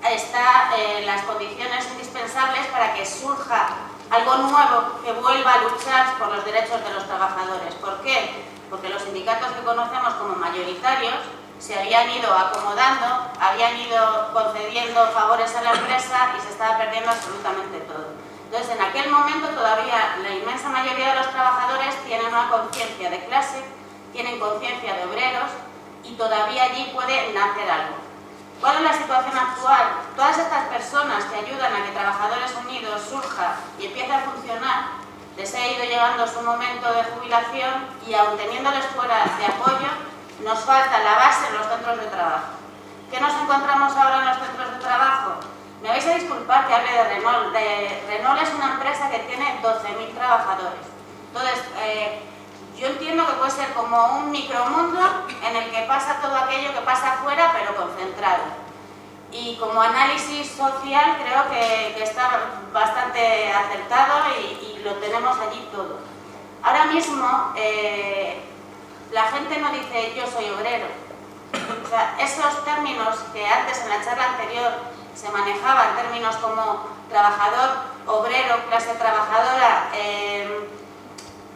están las condiciones indispensables para que surja algo nuevo que vuelva a luchar por los derechos de los trabajadores. ¿Por qué? Porque los sindicatos que conocemos como mayoritarios se habían ido acomodando, habían ido concediendo favores a la empresa y se estaba perdiendo absolutamente todo. Entonces, en aquel momento todavía la inmensa mayoría de los trabajadores tienen una conciencia de clase, tienen conciencia de obreros y todavía allí puede nacer algo. ¿Cuál es la situación actual? Todas estas personas que ayudan a que Trabajadores Unidos surja y empiece a funcionar, les ha ido llegando su momento de jubilación y aun teniéndoles fuera de apoyo, nos falta la base en los centros de trabajo. ¿Qué nos encontramos ahora en los centros de trabajo? Me vais a disculpar que hable de Renault. Renault es una empresa que tiene 12.000 trabajadores. Entonces, yo entiendo que puede ser como un micromundo en el que pasa todo aquello que pasa afuera, pero concentrado. Y como análisis social creo que está bastante acertado y lo tenemos allí todo. Ahora mismo la gente no dice yo soy obrero. O sea, esos términos que antes en la charla anterior se manejaban, términos como trabajador, obrero, clase trabajadora,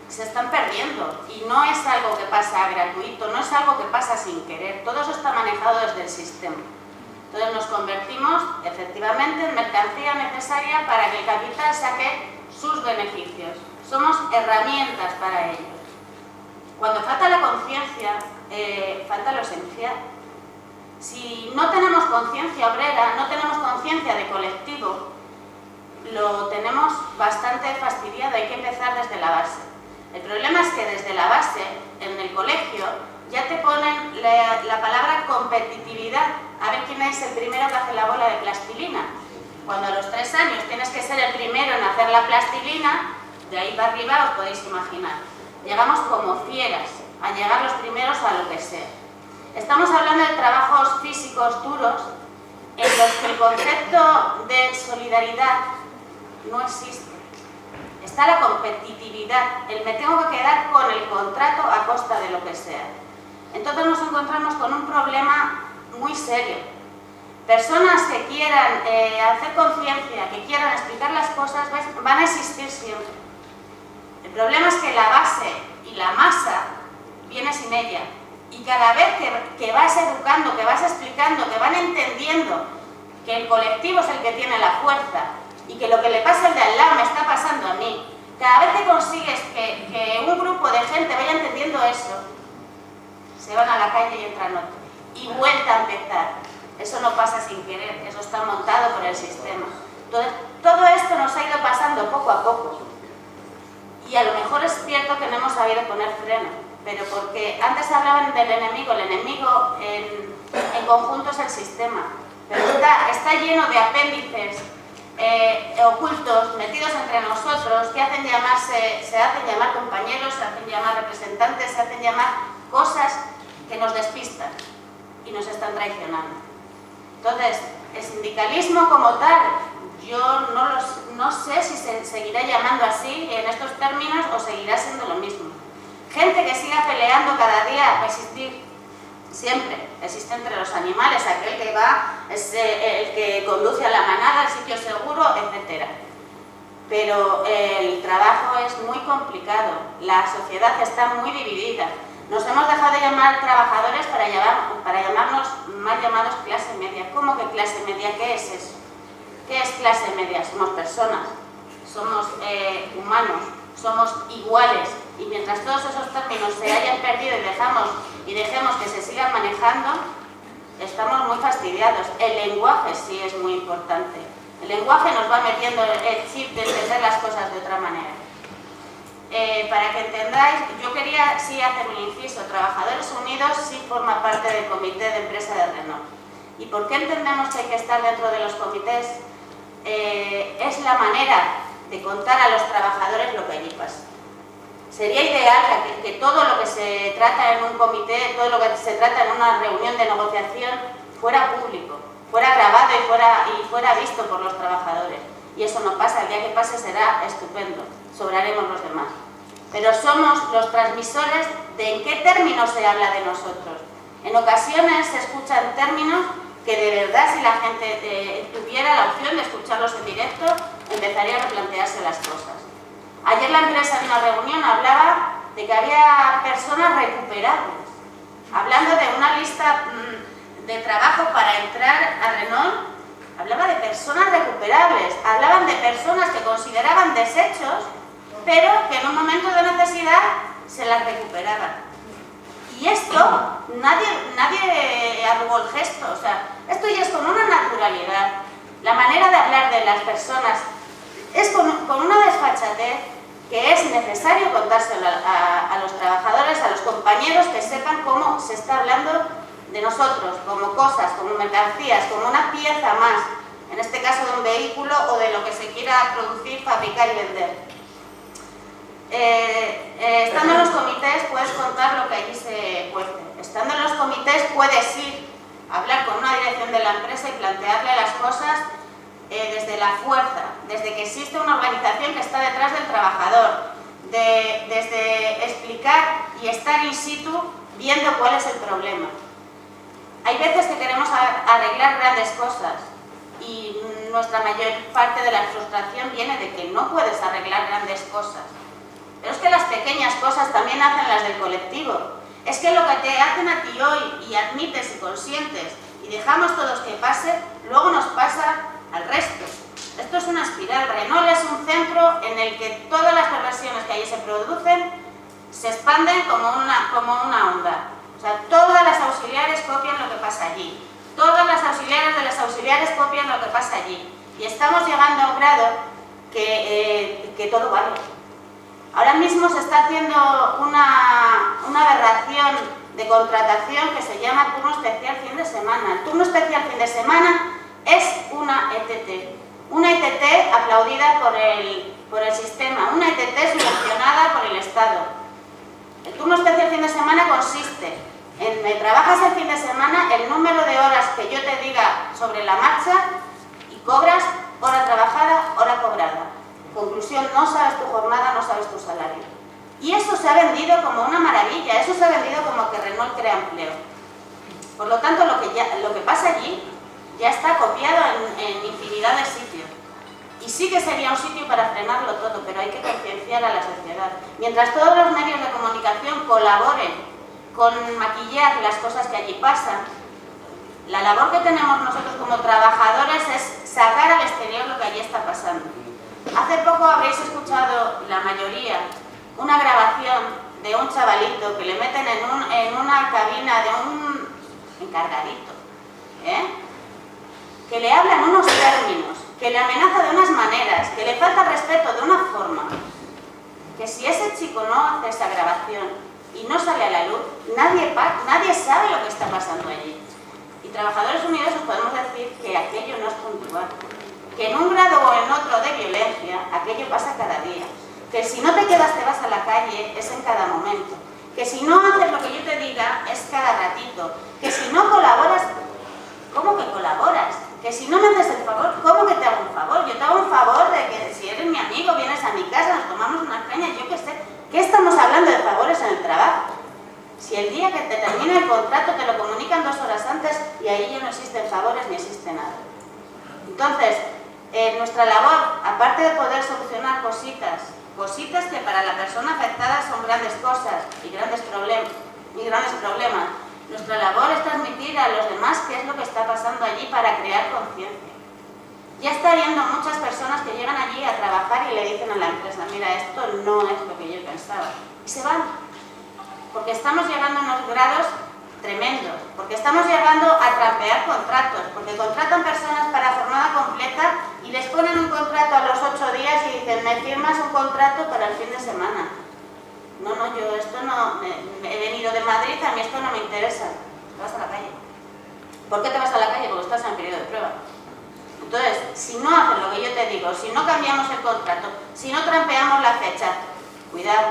se están perdiendo y no es algo que pasa gratuito, no es algo que pasa sin querer, todo eso está manejado desde el sistema. Entonces nos convertimos efectivamente en mercancía necesaria para que el capital saque sus beneficios. Somos herramientas para ellos. Cuando falta la conciencia, falta lo esencial. Si no tenemos conciencia obrera, no tenemos conciencia de colectivo, lo tenemos bastante fastidiado, hay que empezar desde la base. El problema es que desde la base, en el colegio, ya te ponen la palabra competitividad. A ver quién es el primero que hace la bola de plastilina. Cuando a los 3 años tienes que ser el primero en hacer la plastilina, de ahí para arriba os podéis imaginar. Llegamos como fieras a llegar los primeros a lo que sea. Estamos hablando de trabajos físicos duros en los que el concepto de solidaridad no existe. Está la competitividad, el me tengo que quedar con el contrato a costa de lo que sea. Entonces nos encontramos con un problema muy serio. Personas que quieran hacer conciencia, que quieran explicar las cosas, van a existir siempre. El problema es que la base y la masa viene sin ella. Y cada vez que vas educando, que vas explicando, que van entendiendo que el colectivo es el que tiene la fuerza y que lo que le pasa al de al lado me está pasando a mí Cada vez que consigues que un grupo de gente vaya entendiendo eso, se van a la calle y entran otros. Y vuelta a empezar. Eso no pasa sin querer, eso está montado por el sistema. Entonces, todo esto nos ha ido pasando poco a poco. Y a lo mejor es cierto que no hemos sabido poner freno, pero porque antes hablaban del enemigo, el enemigo en conjunto es el sistema, pero está lleno de apéndices ocultos, metidos entre nosotros, que se hacen llamar compañeros, se hacen llamar representantes, se hacen llamar cosas que nos despistan y nos están traicionando. Entonces, el sindicalismo como tal, yo no sé si se seguirá llamando así en estos términos o seguirá siendo lo mismo. Gente que siga peleando cada día, resistir, siempre existe entre los animales, aquel que va, es el que conduce a la manada, al sitio seguro, etc. Pero el trabajo es muy complicado, la sociedad está muy dividida. Nos hemos dejado de llamar trabajadores para llamarnos mal llamados clase media. ¿Cómo que clase media? ¿Qué es eso? ¿Qué es clase media? Somos personas, somos humanos, somos iguales. Y mientras todos esos términos se hayan perdido y dejemos que se sigan manejando, estamos muy fastidiados. El lenguaje sí es muy importante. El lenguaje nos va metiendo el chip de entender las cosas de otra manera. Para que entendáis, yo quería sí hacer un inciso. Trabajadores Unidos sí forma parte del comité de empresa de Renault. ¿Y por qué entendemos que hay que estar dentro de los comités? Es la manera de contar a los trabajadores lo que allí pasa. Sería ideal que todo lo que se trata en un comité, todo lo que se trata en una reunión de negociación fuera público, fuera grabado y fuera visto por los trabajadores. Y eso no pasa, el día que pase será estupendo, sobraremos los demás. Pero somos los transmisores de en qué términos se habla de nosotros. En ocasiones se escuchan términos que de verdad, si la gente tuviera la opción de escucharlos en directo, empezaría a replantearse las cosas. Ayer la empresa en una reunión hablaba de que había personas recuperables, hablando de una lista de trabajo para entrar a Renault. Hablaba de personas recuperables, hablaban de personas que consideraban desechos, pero que en un momento de necesidad se las recuperaban. Y esto, nadie arrugó el gesto, o sea, esto ya es con una naturalidad. La manera de hablar de las personas es con una desfachatez que es necesario contárselo a los trabajadores, a los compañeros, que sepan cómo se está hablando de nosotros, como cosas, como mercancías, como una pieza más, en este caso de un vehículo o de lo que se quiera producir, fabricar y vender. Estando en los comités puedes contar lo que allí se cuece. Estando en los comités puedes ir a hablar con una dirección de la empresa y plantearle las cosas desde la fuerza, desde que existe una organización que está detrás del trabajador, desde explicar y estar in situ viendo cuál es el problema. Hay veces que queremos arreglar grandes cosas y nuestra mayor parte de la frustración viene de que no puedes arreglar grandes cosas. Pero es que las pequeñas cosas también hacen las del colectivo. Es que lo que te hacen a ti hoy y admites y consientes y dejamos todos que pase, luego nos pasa al resto. Esto es una espiral. Renault es un centro en el que todas las perversiones que allí se producen se expanden como una onda. O sea, todas las auxiliares copian lo que pasa allí. Todas las auxiliares de las auxiliares copian lo que pasa allí. Y estamos llegando a un grado que todo vale. Ahora mismo se está haciendo una aberración de contratación que se llama turno especial fin de semana. El turno especial fin de semana es una ETT. Una ETT aplaudida por el sistema, una ETT subvencionada por el Estado. El turno especial fin de semana consiste en que trabajas el fin de semana el número de horas que yo te diga sobre la marcha y cobras hora trabajada, hora cobrada. Conclusión, no sabes tu jornada, no sabes tu salario. Y eso se ha vendido como una maravilla, eso se ha vendido como que Renault crea empleo. Por lo tanto, lo que pasa allí ya está copiado en infinidad de sitios. Y sí que sería un sitio para frenarlo todo, pero hay que concienciar a la sociedad. Mientras todos los medios de comunicación colaboren con maquillar las cosas que allí pasan, la labor que tenemos nosotros como trabajadores es sacar al exterior lo que allí está pasando. Hace poco habréis escuchado, la mayoría, una grabación de un chavalito que le meten en una cabina de un encargadito, que le hablan unos términos, que le amenaza de unas maneras, que le falta respeto de una forma, que si ese chico no hace esa grabación y no sale a la luz, nadie sabe lo que está pasando allí. Y Trabajadores Unidos os podemos decir que aquello no es puntual, que en un grado o en otro de violencia, aquello pasa cada día, que si no te quedas te vas a la calle es en cada momento, que si no haces lo que yo te diga es cada ratito, que si no colaboras, ¿cómo que colaboras? Que si no me haces el favor, ¿cómo que te hago un favor? Yo te hago un favor de que si eres mi amigo, vienes a mi casa, nos tomamos unas cañas, yo qué sé. ¿Qué estamos hablando de favores en el trabajo? Si el día que te termina el contrato te lo comunican 2 horas antes y ahí ya no existen favores ni existe nada. Entonces, nuestra labor, aparte de poder solucionar cositas que para la persona afectada son grandes cosas y grandes problemas, nuestra labor es transmitir a los demás qué es lo que está pasando allí para crear conciencia. Ya está habiendo muchas personas que llegan allí a trabajar y le dicen a la empresa, mira, esto no es lo que yo pensaba. Y se van. Porque estamos llegando a unos grados tremendos. Porque estamos llegando a trampear contratos. Porque contratan personas para jornada completa y les ponen un contrato a los 8 días y dicen, me firmas un contrato para el fin de semana. No, yo esto no, he venido de Madrid, a mí esto no me interesa. Te vas a la calle. ¿Por qué te vas a la calle? Porque estás en periodo de prueba. Entonces, si no haces lo que yo te digo, si no cambiamos el contrato, si no trampeamos la fecha, cuidado,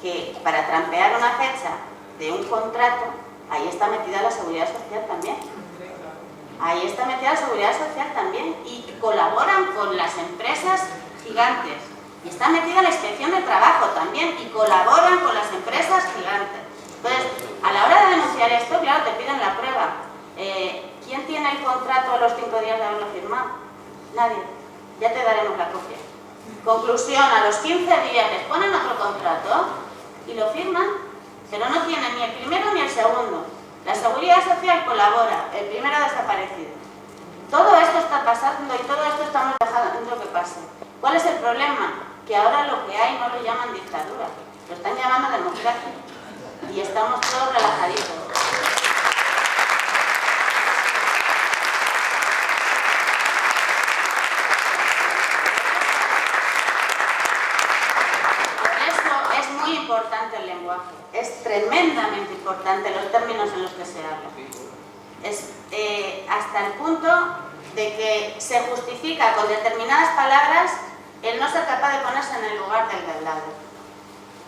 que para trampear una fecha de un contrato, ahí está metida la seguridad social también. Ahí está metida la seguridad social también. Y colaboran con las empresas gigantes. Y está metida la inspección de trabajo también y colaboran con las empresas gigantes. Entonces, a la hora de denunciar esto, claro, te piden la prueba. ¿Quién tiene el contrato a los 5 días de haberlo firmado? Nadie. Ya te daremos la copia. Conclusión, a los 15 días les ponen otro contrato y lo firman, pero no tienen ni el primero ni el segundo. La seguridad social colabora, el primero ha desaparecido. Todo esto está pasando y todo esto estamos dejando que pase. ¿Cuál es el problema? Que ahora lo que hay no lo llaman dictadura, lo están llamando democracia y estamos todos relajaditos. Por eso es muy importante el lenguaje, es tremendamente importante los términos en los que se habla. Es hasta el punto de que se justifica con determinadas palabras el no ser capaz de ponerse en el lugar del de al lado.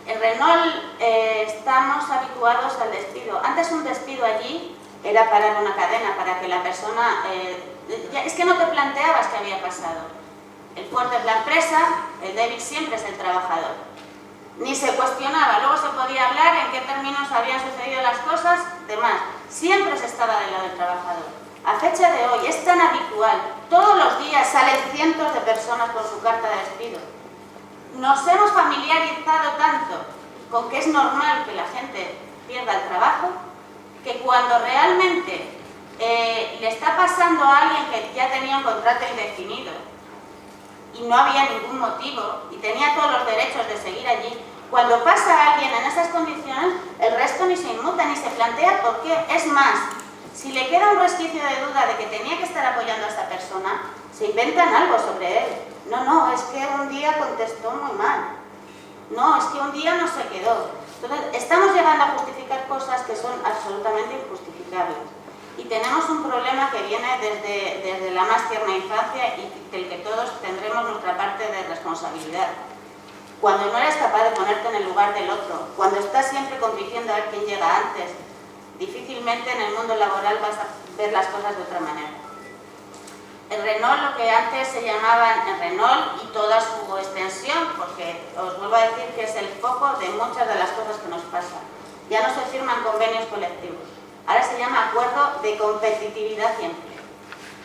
En Renault estamos habituados al despido. Antes un despido allí era parar una cadena para que la persona... es que no te planteabas qué había pasado. El fuerte es la empresa, el débil siempre es el trabajador. Ni se cuestionaba, luego se podía hablar en qué términos habían sucedido las cosas, demás. Siempre se estaba del lado del trabajador. A fecha de hoy es tan habitual, todos los días salen cientos de personas con su carta de despido. Nos hemos familiarizado tanto con que es normal que la gente pierda el trabajo, que cuando realmente le está pasando a alguien que ya tenía un contrato indefinido y no había ningún motivo y tenía todos los derechos de seguir allí, cuando pasa a alguien en esas condiciones, el resto ni se inmuta ni se plantea por qué. Es más, si le queda un resquicio de duda de que tenía que estar apoyando a esta persona, se inventan algo sobre él. No, es que un día contestó muy mal. No, es que un día no se quedó. Entonces, estamos llegando a justificar cosas que son absolutamente injustificables. Y tenemos un problema que viene desde la más tierna infancia y del que todos tendremos nuestra parte de responsabilidad. Cuando no eres capaz de ponerte en el lugar del otro, cuando estás siempre compitiendo a ver quién llega antes, difícilmente en el mundo laboral vas a ver las cosas de otra manera. En Renault, lo que antes se llamaban en Renault y toda su extensión, porque os vuelvo a decir que es el foco de muchas de las cosas que nos pasan. Ya no se firman convenios colectivos, ahora se llama acuerdo de competitividad y empleo.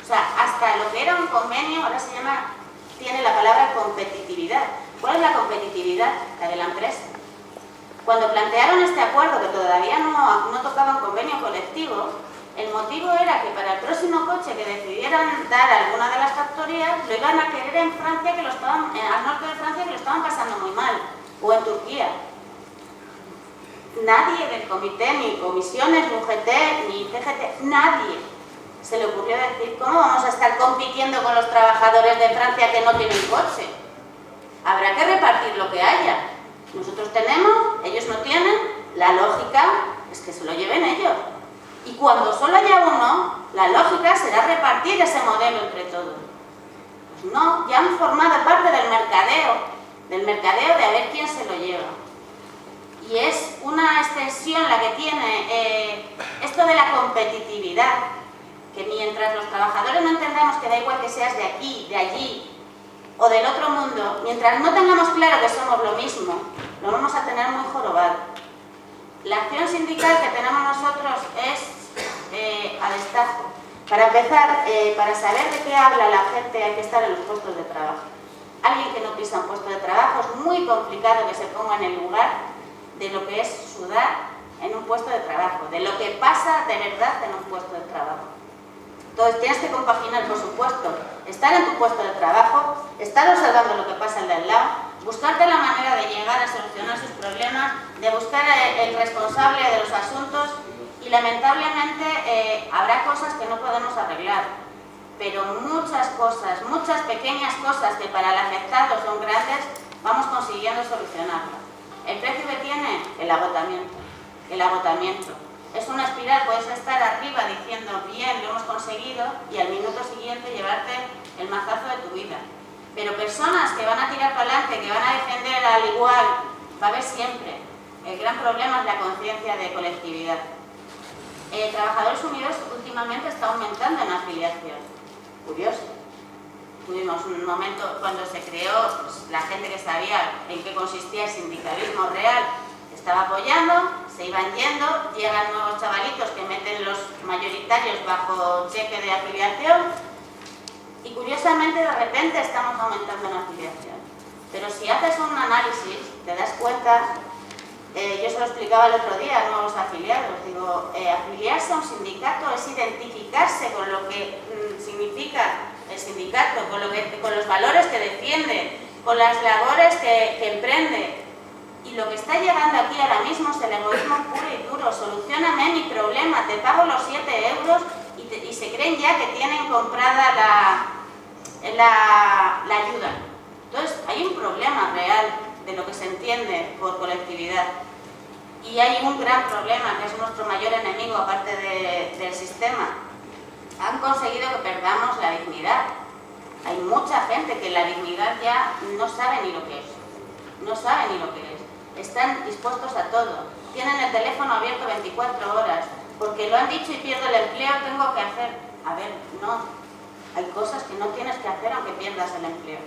O sea, hasta lo que era un convenio ahora se llama, tiene la palabra competitividad. ¿Cuál es la competitividad? La de la empresa. Cuando plantearon este acuerdo, que todavía no tocaba un convenio colectivo, El motivo era que para el próximo coche que decidieran dar a alguna de las factorías, lo iban a querer en Francia, al norte de Francia, que lo estaban pasando muy mal, o en Turquía. Nadie del comité, ni comisiones, ni UGT, ni CGT, nadie se le ocurrió decir cómo vamos a estar compitiendo con los trabajadores de Francia que no tienen coche. Habrá que repartir lo que haya. Nosotros tenemos, ellos no tienen, la lógica es que se lo lleven ellos. Y cuando solo haya uno, la lógica será repartir ese modelo entre todos. Pues no, ya han formado parte del mercadeo de a ver quién se lo lleva. Y es una extensión la que tiene esto de la competitividad, que mientras los trabajadores no entendamos que da igual que seas de aquí, de allí o del otro mundo, mientras no tengamos claro que somos lo mismo, lo vamos a tener muy jorobado. La acción sindical que tenemos nosotros es a destajo. Para empezar, para saber de qué habla la gente hay que estar en los puestos de trabajo. Alguien que no pisa un puesto de trabajo es muy complicado que se ponga en el lugar de lo que es sudar en un puesto de trabajo, de lo que pasa de verdad en un puesto de trabajo. Entonces tienes que compaginar, por supuesto, estar en tu puesto de trabajo, estar observando lo que pasa al de al lado, buscarte la manera de llegar a solucionar sus problemas, de buscar el responsable de los asuntos y lamentablemente habrá cosas que no podemos arreglar, pero muchas cosas, muchas pequeñas cosas que para el afectado son grandes, vamos consiguiendo solucionarlas. El precio que tiene, el agotamiento. Es una espiral, puedes estar arriba diciendo bien, lo hemos conseguido y al minuto siguiente llevarte el mazazo de tu vida. Pero personas que van a tirar para adelante, que van a defender al igual, va a haber siempre. El gran problema es la conciencia de colectividad. Trabajadores Unidos últimamente está aumentando en afiliación. Curioso. Tuvimos un momento cuando se creó, pues, la gente que sabía en qué consistía el sindicalismo real estaba apoyando, se iban yendo, llegan nuevos chavalitos que meten los mayoritarios bajo cheque de afiliación y curiosamente de repente estamos aumentando en afiliación. Pero si haces un análisis, te das cuenta, yo se lo explicaba el otro día a nuevos afiliados, digo, afiliarse a un sindicato es identificarse con lo que significa el sindicato, con los valores que defiende, con las labores que emprende. Y lo que está llegando aquí ahora mismo es el egoísmo puro y duro. Solucióname mi problema, te pago los 7 euros y se creen ya que tienen comprada la ayuda. Entonces hay un problema real de lo que se entiende por colectividad. Y hay un gran problema que es nuestro mayor enemigo aparte del sistema. Han conseguido que perdamos la dignidad. Hay mucha gente que la dignidad ya no sabe ni lo que es. No sabe ni lo que es. Están dispuestos a todo. Tienen el teléfono abierto 24 horas. Porque lo han dicho y pierdo el empleo, tengo que hacer. A ver, no. Hay cosas que no tienes que hacer aunque pierdas el empleo.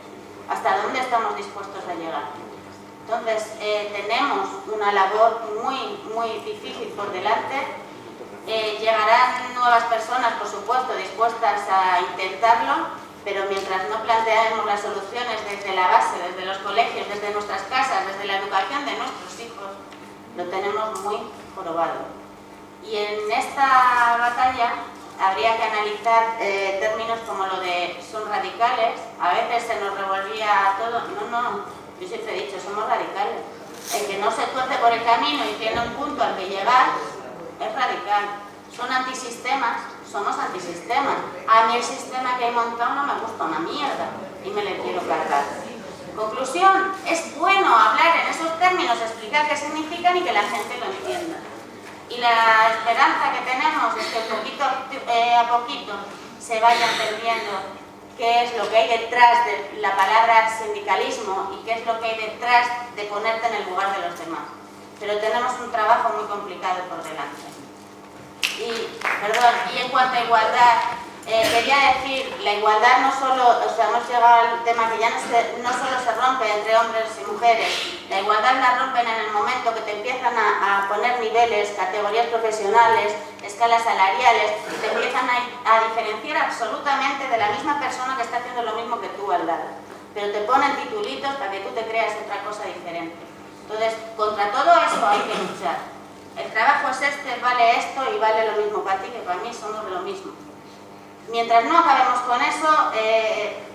¿Hasta dónde estamos dispuestos a llegar? Entonces, tenemos una labor muy difícil por delante. Llegarán nuevas personas, por supuesto, dispuestas a intentarlo, pero mientras no planteemos las soluciones desde la base, desde los colegios, desde nuestras casas, desde la educación de nuestros hijos, lo tenemos muy jorobado. Y en esta batalla habría que analizar términos como lo de son radicales. A veces se nos revolvía todo. No, yo siempre he dicho, somos radicales. El que no se tuerce por el camino y tiene un punto al que llegar es radical. Son antisistemas, somos antisistemas. A mí el sistema que he montado no me gusta una mierda y me le quiero cargar. Conclusión, es bueno hablar en esos términos, explicar qué significan y que la gente lo entienda. Y la esperanza que tenemos es que poquito a poquito se vaya entendiendo qué es lo que hay detrás de la palabra sindicalismo y qué es lo que hay detrás de ponerte en el lugar de los demás. Pero tenemos un trabajo muy complicado por delante. Y en cuanto a igualdad, quería decir, la igualdad no solo, hemos llegado al tema que ya no solo se rompe entre hombres y mujeres, la igualdad la rompen en el momento que te empiezan a poner niveles, categorías profesionales, escalas salariales, y te empiezan a diferenciar absolutamente de la misma persona que está haciendo lo mismo que tú al lado. Pero te ponen titulitos para que tú te creas otra cosa diferente. Entonces, contra todo eso hay que luchar. el trabajo es este, vale esto y vale lo mismo para ti que para mí, somos lo mismo. Mientras no acabemos con eso,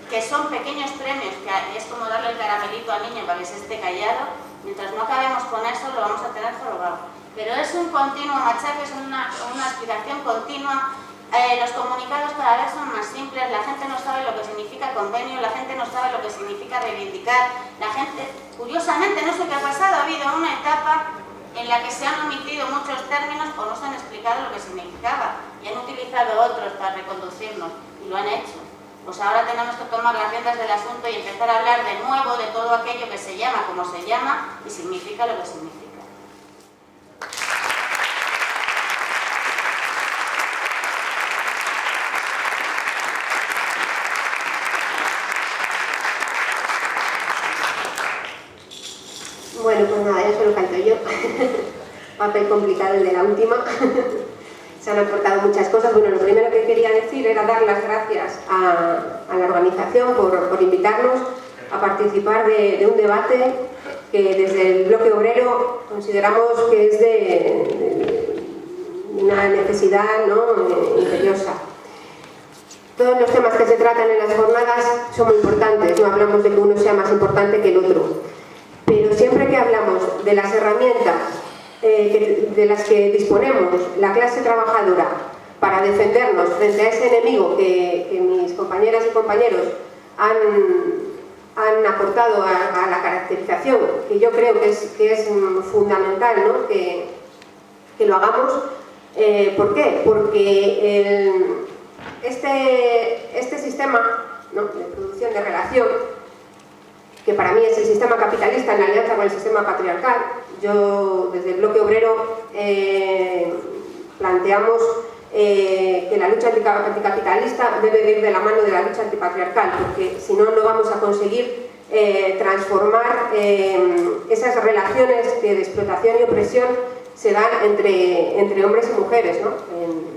que son pequeños premios, que es como darle el caramelito al niño para que se esté callado, mientras no acabemos con eso lo vamos a tener jorobado. Pero es un continuo machaque, es una aspiración continua. Los comunicados cada vez son más simples, la gente no sabe lo que significa convenio, la gente no sabe lo que significa reivindicar, la gente, curiosamente, no sé qué ha pasado, ha habido una etapa en la que se han omitido muchos términos o no se han explicado lo que significaba y han utilizado otros para reconducirnos y lo han hecho. Pues ahora tenemos que tomar las riendas del asunto y empezar a hablar de nuevo de todo aquello que se llama como se llama y significa lo que significa. Bueno, pues nada, eso lo canto yo. Papel complicado el de la última. Se han aportado muchas cosas. Bueno, lo primero que quería decir era dar las gracias a la organización por invitarnos a participar de un debate que desde el bloque obrero consideramos que es de una necesidad, ¿no?, imperiosa. Todos los temas que se tratan en las jornadas son muy importantes, no hablamos de que uno sea más importante que el otro. Pero siempre que hablamos de las herramientas de las que disponemos la clase trabajadora para defendernos frente a ese enemigo que mis compañeras y compañeros han aportado a la caracterización, que yo creo que es fundamental, ¿no?, que lo hagamos. ¿Por qué? Porque este sistema, ¿no?, de producción de relación, que para mí es el sistema capitalista en alianza con el sistema patriarcal. Yo, desde el bloque obrero, planteamos que la lucha anticapitalista debe de ir de la mano de la lucha antipatriarcal, porque si no, no vamos a conseguir transformar esas relaciones de explotación y opresión se dan entre hombres y mujeres, ¿no?,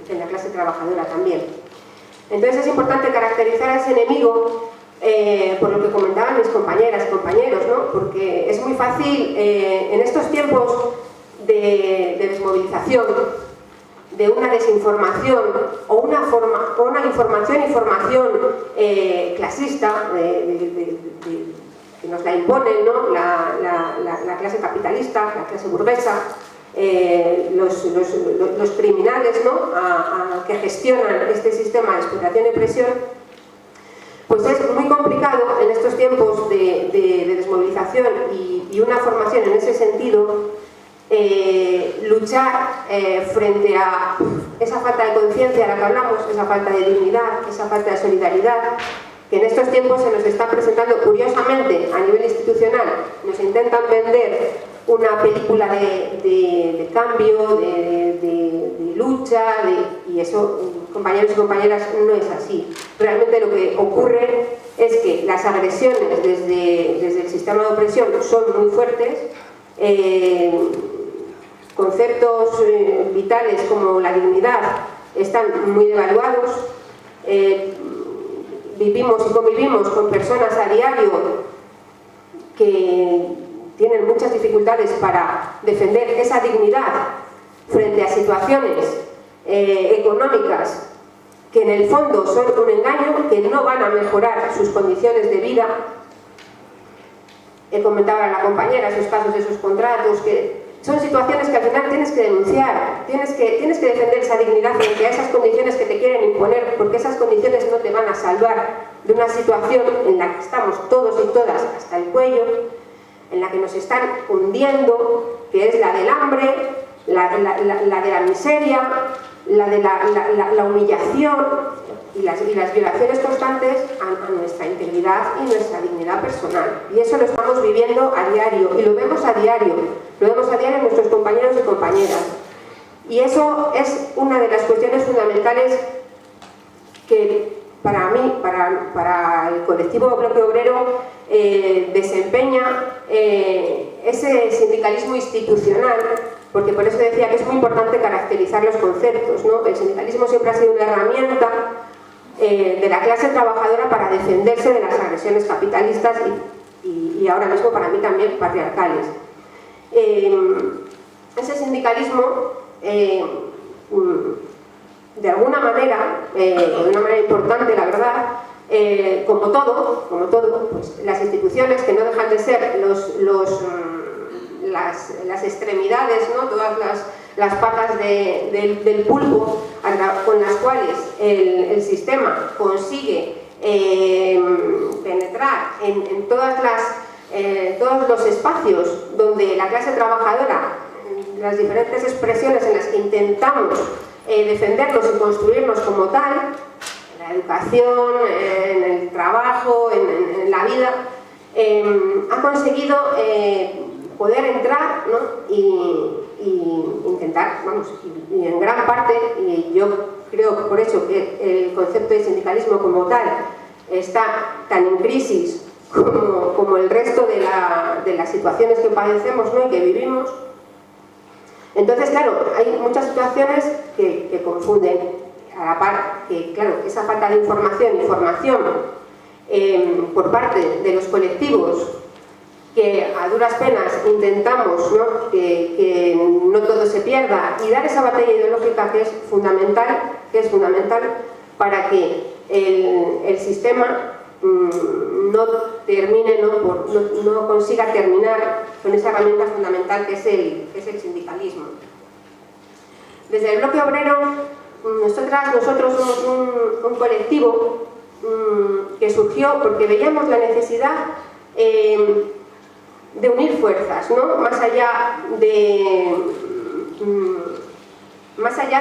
en la clase trabajadora también. Entonces es importante caracterizar a ese enemigo por lo que comentaban mis compañeras y compañeros, ¿no?, porque es muy fácil en estos tiempos de desmovilización, de una desinformación o una información clasista que nos la impone, ¿no?, la clase capitalista, la clase burguesa, los criminales, ¿no?, que gestionan este sistema de explotación y opresión. Pues es muy complicado en estos tiempos de desmovilización y una formación en ese sentido luchar frente a esa falta de conciencia a la que hablamos, esa falta de dignidad, esa falta de solidaridad, que en estos tiempos se nos está presentando curiosamente a nivel institucional. Nos intentan vender una película de cambio, de lucha, y eso, compañeros y compañeras, no es así. Realmente lo que ocurre es que las agresiones desde el sistema de opresión son muy fuertes, conceptos vitales como la dignidad están muy devaluados, vivimos y convivimos con personas a diario que tienen muchas dificultades para defender esa dignidad frente a situaciones económicas que en el fondo son un engaño, que no van a mejorar sus condiciones de vida. He comentado a la compañera esos casos de esos contratos, que son situaciones que al final tienes que denunciar, tienes que defender esa dignidad frente a esas condiciones que te quieren imponer, porque esas condiciones no te van a salvar de una situación en la que estamos todos y todas hasta el cuello, en la que nos están hundiendo, que es la del hambre, la de la miseria, la de la humillación y las violaciones constantes a nuestra integridad y nuestra dignidad personal. Y eso lo estamos viviendo a diario, y lo vemos a diario en nuestros compañeros y compañeras. Y eso es una de las cuestiones fundamentales que para mí, para el colectivo Bloque Obrero, desempeña ese sindicalismo institucional, porque por eso decía que es muy importante caracterizar los conceptos, ¿no? El sindicalismo siempre ha sido una herramienta de la clase trabajadora para defenderse de las agresiones capitalistas y ahora mismo para mí también patriarcales. ese sindicalismo, de alguna manera, de una manera importante, la verdad, como todo, pues, las instituciones que no dejan de ser las extremidades, ¿no? Todas las patas del pulpo con las cuales el sistema consigue penetrar en todos los espacios donde la clase trabajadora, las diferentes expresiones en las que intentamos defendernos y construirnos como tal, en la educación, en el trabajo, en la vida, ha conseguido poder entrar, ¿no? y intentar, vamos, y en gran parte, y yo creo que por eso que el concepto de sindicalismo como tal está tan en crisis como el resto de las situaciones que padecemos, ¿no? y que vivimos. Entonces, claro, hay muchas situaciones que confunden, a la par que, claro, esa falta de información por parte de los colectivos que a duras penas intentamos, ¿no? que no todo se pierda, y dar esa batalla ideológica que es fundamental para que el sistema no termine, no consiga terminar con esa herramienta fundamental que es el sindicalismo. Desde el bloque obrero, nosotros somos un colectivo que surgió porque veíamos la necesidad de unir fuerzas, ¿no? Más allá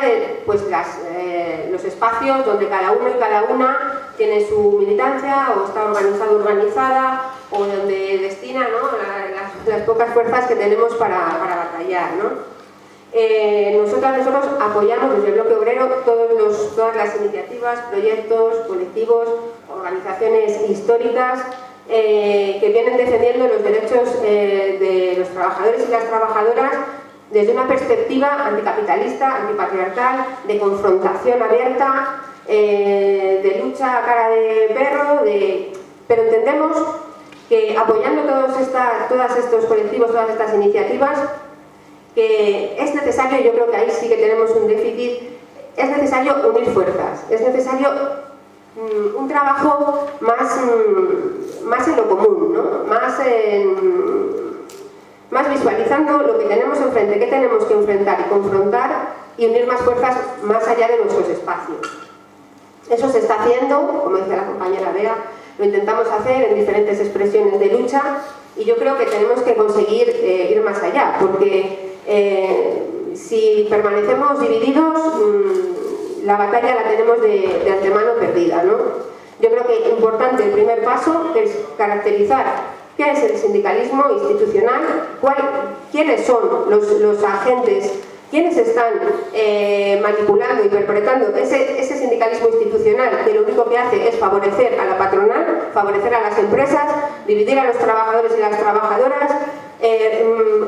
de pues, los espacios donde cada uno y cada una tiene su militancia o está organizada o donde destina, ¿no? las pocas fuerzas que tenemos para batallar, ¿no? Nosotros apoyamos desde el bloque obrero todas las iniciativas, proyectos, colectivos, organizaciones históricas que vienen defendiendo los derechos de los trabajadores y las trabajadoras desde una perspectiva anticapitalista, antipatriarcal, de confrontación abierta, de lucha a cara de perro, pero entendemos que apoyando todos estos colectivos, todas estas iniciativas, que es necesario, yo creo que ahí sí que tenemos un déficit, es necesario unir fuerzas, es necesario un trabajo más en lo común, ¿no? Más visualizando lo que tenemos enfrente, qué tenemos que enfrentar y confrontar y unir más fuerzas más allá de nuestros espacios. Eso se está haciendo, como dice la compañera Bea, lo intentamos hacer en diferentes expresiones de lucha y yo creo que tenemos que conseguir ir más allá, porque si permanecemos divididos, la batalla la tenemos de antemano perdida, ¿no? Yo creo que es importante el primer paso, que es caracterizar qué es el sindicalismo institucional, quiénes son los agentes, quiénes están manipulando, interpretando ese sindicalismo institucional que lo único que hace es favorecer a la patronal, favorecer a las empresas, dividir a los trabajadores y las trabajadoras,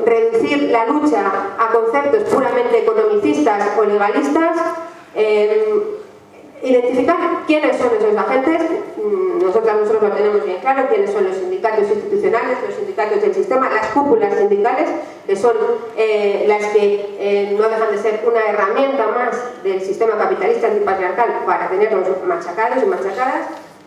reducir la lucha a conceptos puramente economicistas o legalistas, identificar quiénes son esos agentes. Nosotros lo tenemos bien claro, quiénes son los sindicatos institucionales, los sindicatos del sistema, las cúpulas sindicales, que son las que no dejan de ser una herramienta más del sistema capitalista antipatriarcal para tenernos machacados y machacadas.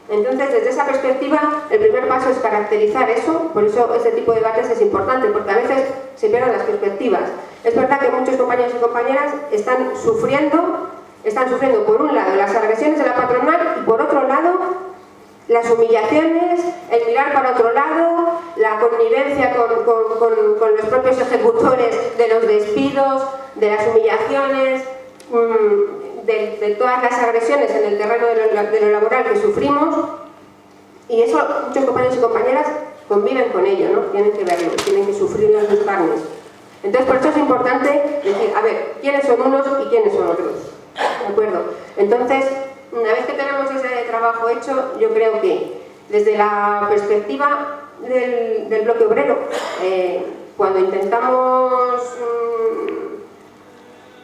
Entonces, desde esa perspectiva, el primer paso es caracterizar eso, por eso este tipo de debates es importante, porque a veces se pierden las perspectivas. Es verdad que muchos compañeros y compañeras están sufriendo por un lado las agresiones de la patronal y por otro lado las humillaciones, el mirar para otro lado, la connivencia con los propios ejecutores de los despidos, de las humillaciones, de todas las agresiones en el terreno de lo laboral que sufrimos, y eso muchos compañeros y compañeras conviven con ello, ¿no? Tienen que verlo, tienen que sufrirlo en sus carnes. Entonces, por eso es importante decir, a ver, quiénes son unos y quiénes son otros. ¿De acuerdo? Entonces, una vez que tenemos ese trabajo hecho, yo creo que desde la perspectiva del bloque obrero, cuando intentamos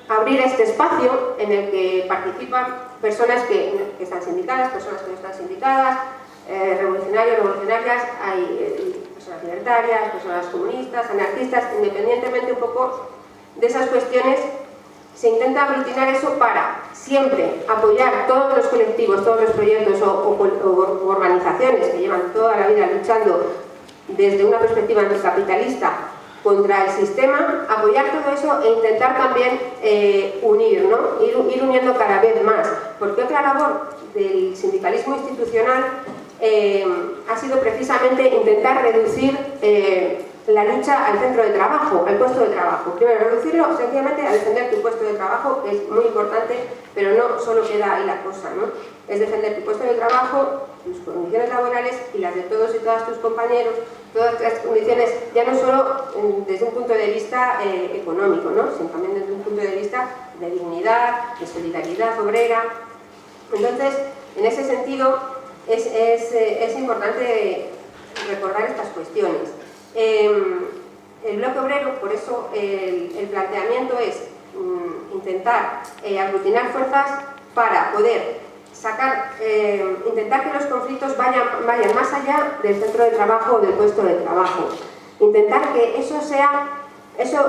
abrir este espacio en el que participan personas que están sindicadas, personas que no están sindicadas, revolucionarios, revolucionarias, hay personas libertarias, personas comunistas, anarquistas, independientemente un poco de esas cuestiones, se intenta aglutinar eso para siempre apoyar todos los colectivos, todos los proyectos o organizaciones que llevan toda la vida luchando desde una perspectiva anticapitalista contra el sistema, apoyar todo eso e intentar también unir, ¿no? Ir uniendo cada vez más, porque otra labor del sindicalismo institucional ha sido precisamente intentar reducir la lucha al centro de trabajo, al puesto de trabajo. Primero, reducirlo sencillamente a defender tu puesto de trabajo, que es muy importante, pero no solo queda ahí la cosa, ¿no? Es defender tu puesto de trabajo, tus condiciones laborales y las de todos y todas tus compañeros, todas las condiciones, ya no solo desde un punto de vista económico, ¿no? Sino también desde un punto de vista de dignidad, de solidaridad obrera. Entonces, en ese sentido, es importante recordar estas cuestiones. El bloque obrero, por eso el planteamiento es intentar aglutinar fuerzas para poder intentar que los conflictos vayan más allá del centro de trabajo o del puesto de trabajo. Intentar que eso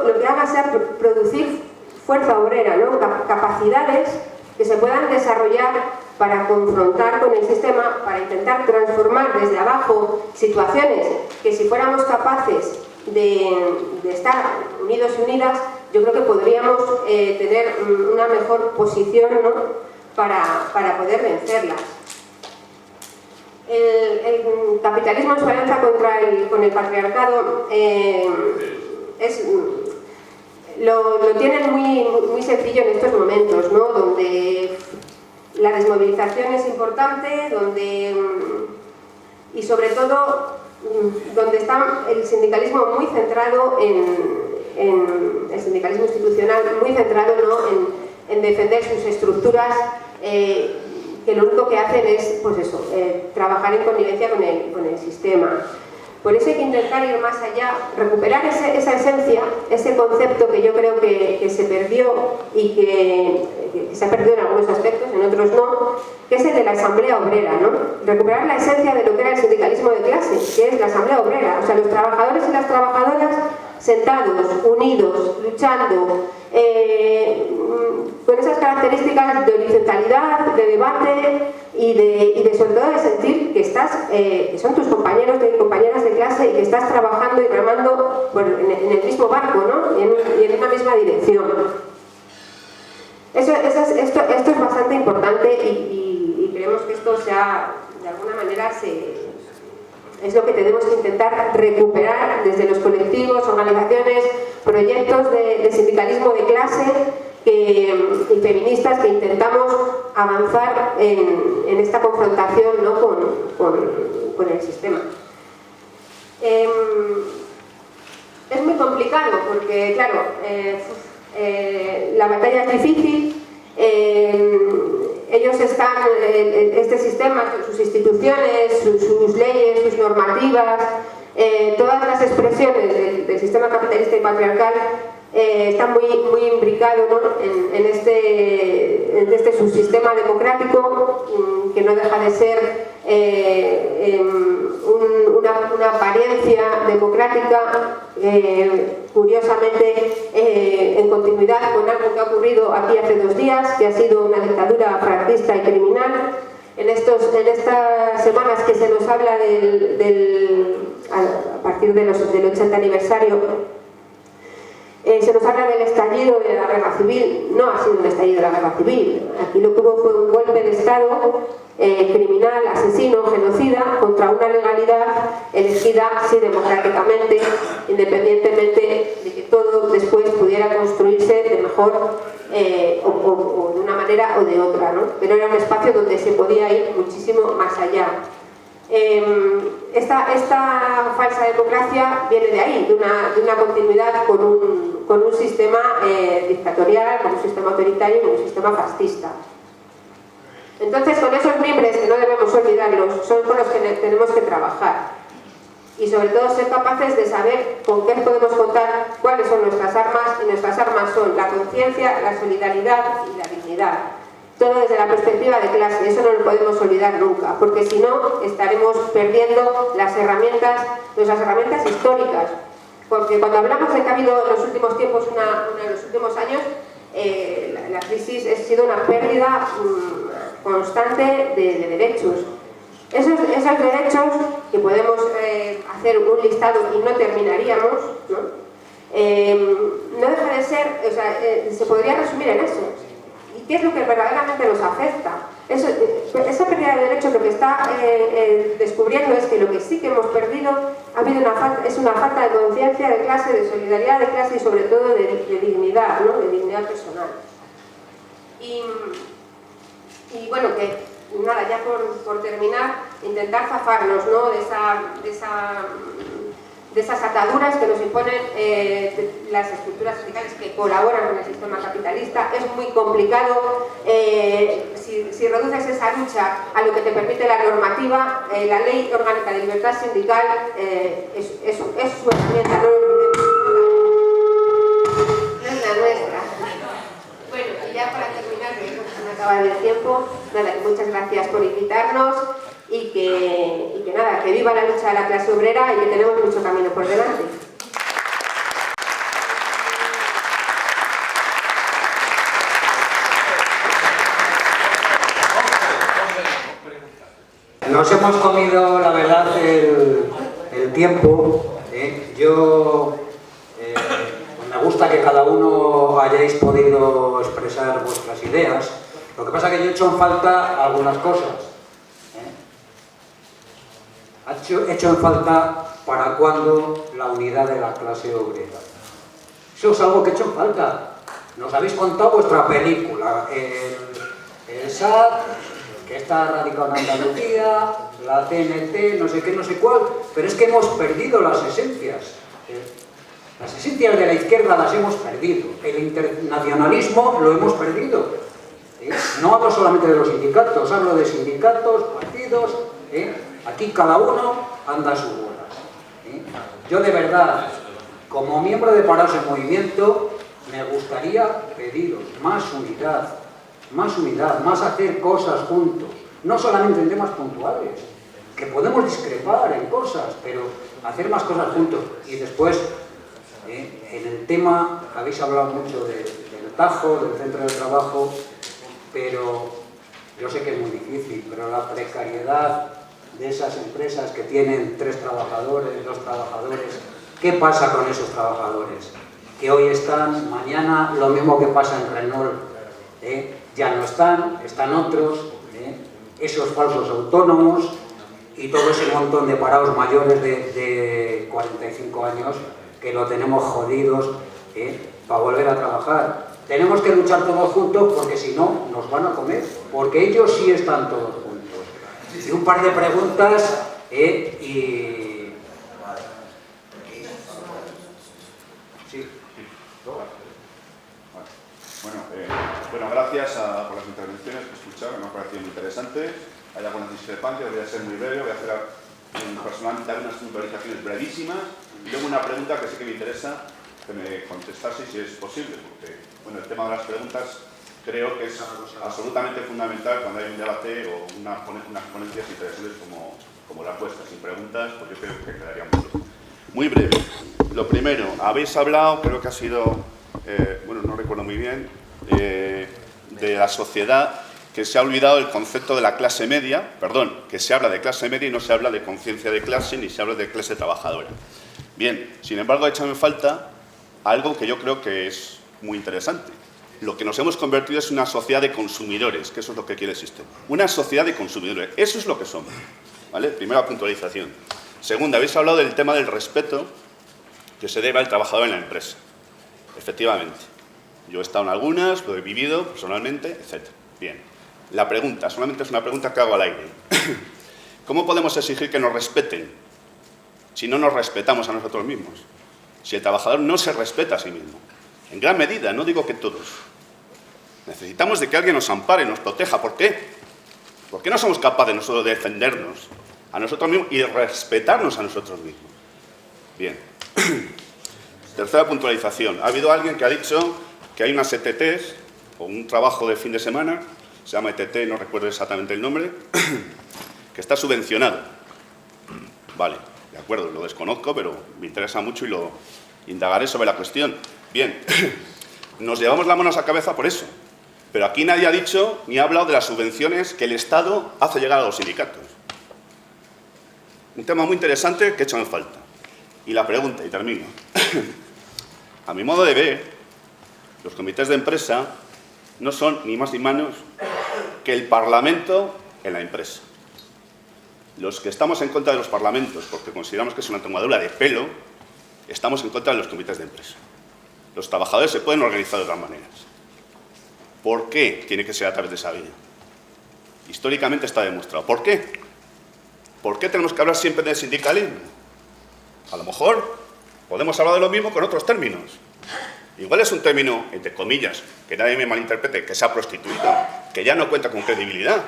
lo que haga sea producir fuerza obrera, ¿no? Capacidades que se puedan desarrollar para confrontar con el sistema, para intentar transformar desde abajo situaciones que si fuéramos capaces de estar unidos y unidas, yo creo que podríamos tener una mejor posición, ¿no? para poder vencerlas. El capitalismo en su alianza con el patriarcado lo tienen muy sencillo en estos momentos, ¿no? Donde la desmovilización es importante, y sobre todo donde está el sindicalismo muy centrado el sindicalismo institucional muy centrado, ¿no? en defender sus estructuras que lo único que hacen es, pues eso, trabajar en connivencia con el sistema. Por eso hay que intentar ir más allá, recuperar esa esencia, ese concepto que yo creo que se perdió y que se ha perdido en algunos aspectos, en otros no, que es el de la asamblea obrera, ¿no? Recuperar la esencia de lo que era el sindicalismo de clase, que es la asamblea obrera, o sea, los trabajadores y las trabajadoras sentados, unidos, luchando, con esas características de horizontalidad, de debate y de sobre todo de sentir que son tus compañeros y compañeras de clase y que estás trabajando y remando en el mismo barco, ¿no? y en una misma dirección. Esto es bastante importante y creemos que esto de alguna manera es lo que tenemos que intentar recuperar desde los colectivos, organizaciones, proyectos de sindicalismo de clase y feministas que intentamos avanzar en esta confrontación, ¿no? con el sistema. Es muy complicado porque, claro, la batalla es difícil. Ellos están, este sistema, sus instituciones, sus leyes, sus normativas, todas las expresiones del sistema capitalista y patriarcal están muy imbricados, ¿no? en este subsistema democrático que no deja de ser una apariencia democrática, curiosamente en continuidad con algo que ha ocurrido aquí hace 2 días, que ha sido una dictadura franquista y criminal. En estas semanas que se nos habla a partir del 80 aniversario, se nos habla del estallido de la guerra civil. No ha sido un estallido de la guerra civil. Aquí lo que hubo fue un golpe de Estado criminal, asesino, genocida, contra una legalidad elegida sí democráticamente, independientemente de que todo después pudiera construirse de mejor o de una manera o de otra, ¿no? Pero era un espacio donde se podía ir muchísimo más allá. Esta falsa democracia viene de ahí, de una continuidad con un sistema dictatorial, con un sistema autoritario, con un sistema fascista. Entonces, con esos mimbres, que no debemos olvidarlos, son con los que tenemos que trabajar. Y sobre todo ser capaces de saber con qué podemos contar, cuáles son nuestras armas, y nuestras armas son la conciencia, la solidaridad y la dignidad. Todo desde la perspectiva de clase, eso no lo podemos olvidar nunca, porque si no estaremos perdiendo nuestras herramientas históricas. Porque cuando hablamos de que ha habido en los últimos tiempos, en los últimos años, la crisis ha sido una pérdida constante de derechos. Esos derechos, que podemos hacer un listado y no terminaríamos, ¿no? No deja de ser, o sea, se podría resumir en eso. ¿Y qué es lo que verdaderamente nos afecta? Esa pérdida de derechos lo que está descubriendo es que lo que sí que hemos perdido es una falta de conciencia de clase, de solidaridad de clase y sobre todo de dignidad, ¿no? De dignidad personal. Y bueno, que nada, ya por terminar, intentar zafarnos, ¿no? de esas ataduras que nos imponen las estructuras sindicales que colaboran con el sistema capitalista. Es muy complicado, si reduces esa lucha a lo que te permite la normativa, la Ley Orgánica de Libertad Sindical es su herramienta, no lo olvidemos. No es la nuestra. Bueno, y ya para terminar, que se me acaba el tiempo, nada, muchas gracias por invitarnos. Y que nada, que viva la lucha de la clase obrera y que tenemos mucho camino por delante. Nos hemos comido, la verdad, el tiempo. Me gusta que cada uno hayáis podido expresar vuestras ideas. Lo que pasa es que yo he hecho en falta algunas cosas. He hecho en falta para cuándo la unidad de la clase obrera. Eso es algo que he hecho en falta. Nos habéis contado vuestra película. El SAT, que está radicado en Andalucía, la CNT, no sé qué, no sé cuál, pero es que hemos perdido las esencias. Las esencias de la izquierda las hemos perdido. El internacionalismo lo hemos perdido. No hablo solamente de los sindicatos, hablo de sindicatos, partidos. Aquí cada uno anda a su bola. Yo de verdad, como miembro de Parados en Movimiento, me gustaría pediros más unidad, más hacer cosas juntos, no solamente en temas puntuales, que podemos discrepar en cosas, pero hacer más cosas juntos. Y después, en el tema, habéis hablado mucho del Tajo, del centro de trabajo, pero yo sé que es muy difícil, pero la precariedad de esas empresas que tienen 3 trabajadores, 2 trabajadores, ¿qué pasa con esos trabajadores? Que hoy están, mañana lo mismo que pasa en Renault, ya no están otros, esos falsos autónomos y todo ese montón de parados mayores de 45 años que lo tenemos jodidos para volver a trabajar. Tenemos que luchar todos juntos porque si no nos van a comer, porque ellos sí están todos juntos. Y un par de preguntas sí. Bueno, gracias por las intervenciones que he escuchado, me ha parecido muy interesante. Hay algunas discrepancias, voy a ser muy breve, voy a hacer personalmente algunas puntualizaciones brevísimas y luego una pregunta que sí que me interesa que me contestaseis si es posible, porque bueno, el tema de las preguntas creo que es absolutamente fundamental cuando hay un debate o unas ponencias interesantes como la vuestra. Sin preguntas, pues yo creo que quedaría muy breve. Lo primero, habéis hablado, creo que ha sido, bueno, no recuerdo muy bien, de la sociedad, que se ha olvidado el concepto de la clase media, que se habla de clase media y no se habla de conciencia de clase ni se habla de clase trabajadora. Bien, sin embargo, he echado en falta algo que yo creo que es muy interesante. Lo que nos hemos convertido es una sociedad de consumidores, que eso es lo que quiere el sistema. Una sociedad de consumidores, eso es lo que somos. ¿Vale? Primera puntualización. Segunda, habéis hablado del tema del respeto que se debe al trabajador en la empresa. Efectivamente. Yo he estado en algunas, lo he vivido personalmente, etc. Bien. La pregunta, solamente es una pregunta que hago al aire. ¿Cómo podemos exigir que nos respeten si no nos respetamos a nosotros mismos? Si el trabajador no se respeta a sí mismo. En gran medida, no digo que todos. Necesitamos de que alguien nos ampare, nos proteja. ¿Por qué? ¿Por qué no somos capaces nosotros de defendernos a nosotros mismos y respetarnos a nosotros mismos? Bien. Tercera puntualización. Ha habido alguien que ha dicho que hay unas ETTs, o un trabajo de fin de semana, se llama ETT, no recuerdo exactamente el nombre, que está subvencionado. Vale. De acuerdo, lo desconozco, pero me interesa mucho y lo indagaré sobre la cuestión. Bien, nos llevamos las manos a la cabeza por eso. Pero aquí nadie ha dicho ni ha hablado de las subvenciones que el Estado hace llegar a los sindicatos. Un tema muy interesante que he hecho en falta. Y la pregunta, y termino. A mi modo de ver, los comités de empresa no son ni más ni menos que el Parlamento en la empresa. Los que estamos en contra de los parlamentos, porque consideramos que es una tomadura de pelo, estamos en contra de los comités de empresa. Los trabajadores se pueden organizar de otras maneras. ¿Por qué tiene que ser a través de esa vía? Históricamente está demostrado. ¿Por qué? ¿Por qué tenemos que hablar siempre del sindicalismo? A lo mejor podemos hablar de lo mismo con otros términos. Igual es un término, entre comillas, que nadie me malinterprete, que se ha prostituido, que ya no cuenta con credibilidad.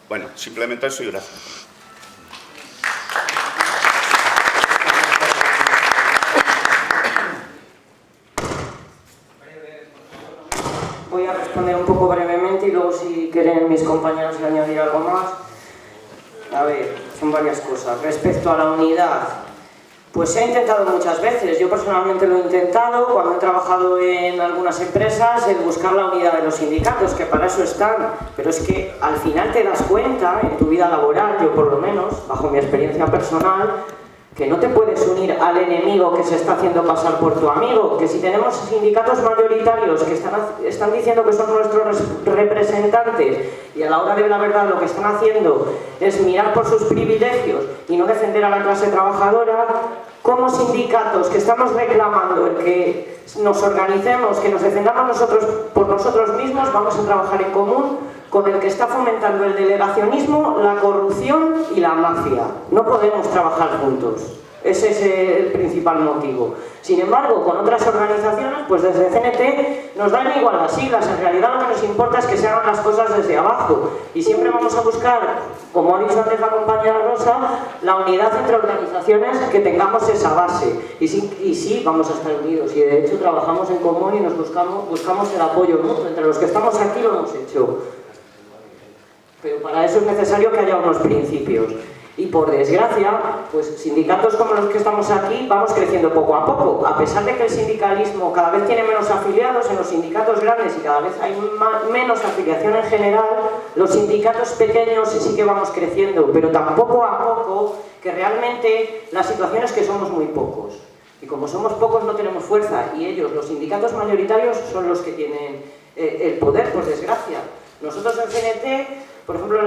Bueno, simplemente eso y gracias. Voy a responder un poco brevemente y luego si quieren mis compañeros añadir algo más. A ver, son varias cosas. Respecto a la unidad, pues se ha intentado muchas veces. Yo personalmente lo he intentado cuando he trabajado en algunas empresas, el buscar la unidad de los sindicatos, que para eso están. Pero es que al final te das cuenta, en tu vida laboral, yo por lo menos, bajo mi experiencia personal, que no te puedes unir al enemigo que se está haciendo pasar por tu amigo, que si tenemos sindicatos mayoritarios que están diciendo que son nuestros representantes y a la hora de la verdad lo que están haciendo es mirar por sus privilegios y no defender a la clase trabajadora, como sindicatos que estamos reclamando el que nos organicemos, que nos defendamos nosotros por nosotros mismos, vamos a trabajar en común con el que está fomentando el delegacionismo, la corrupción y la mafia. No podemos trabajar juntos. Ese es el principal motivo. Sin embargo, con otras organizaciones, pues desde CNT nos dan igual las siglas. En realidad lo que nos importa es que se hagan las cosas desde abajo. Y siempre vamos a buscar, como ha dicho antes la compañera Rosa, la unidad entre organizaciones que tengamos esa base. Y sí, vamos a estar unidos. Y de hecho trabajamos en común y nos buscamos el apoyo mutuo. Entre los que estamos aquí lo hemos hecho. Pero para eso es necesario que haya unos principios. Y por desgracia, pues sindicatos como los que estamos aquí vamos creciendo poco a poco. A pesar de que el sindicalismo cada vez tiene menos afiliados en los sindicatos grandes y cada vez hay menos afiliación en general, los sindicatos pequeños sí que vamos creciendo, pero tan poco a poco que realmente la situación es que somos muy pocos. Y como somos pocos no tenemos fuerza y ellos, los sindicatos mayoritarios, son los que tienen el poder, por desgracia. Nosotros en CNT, por ejemplo,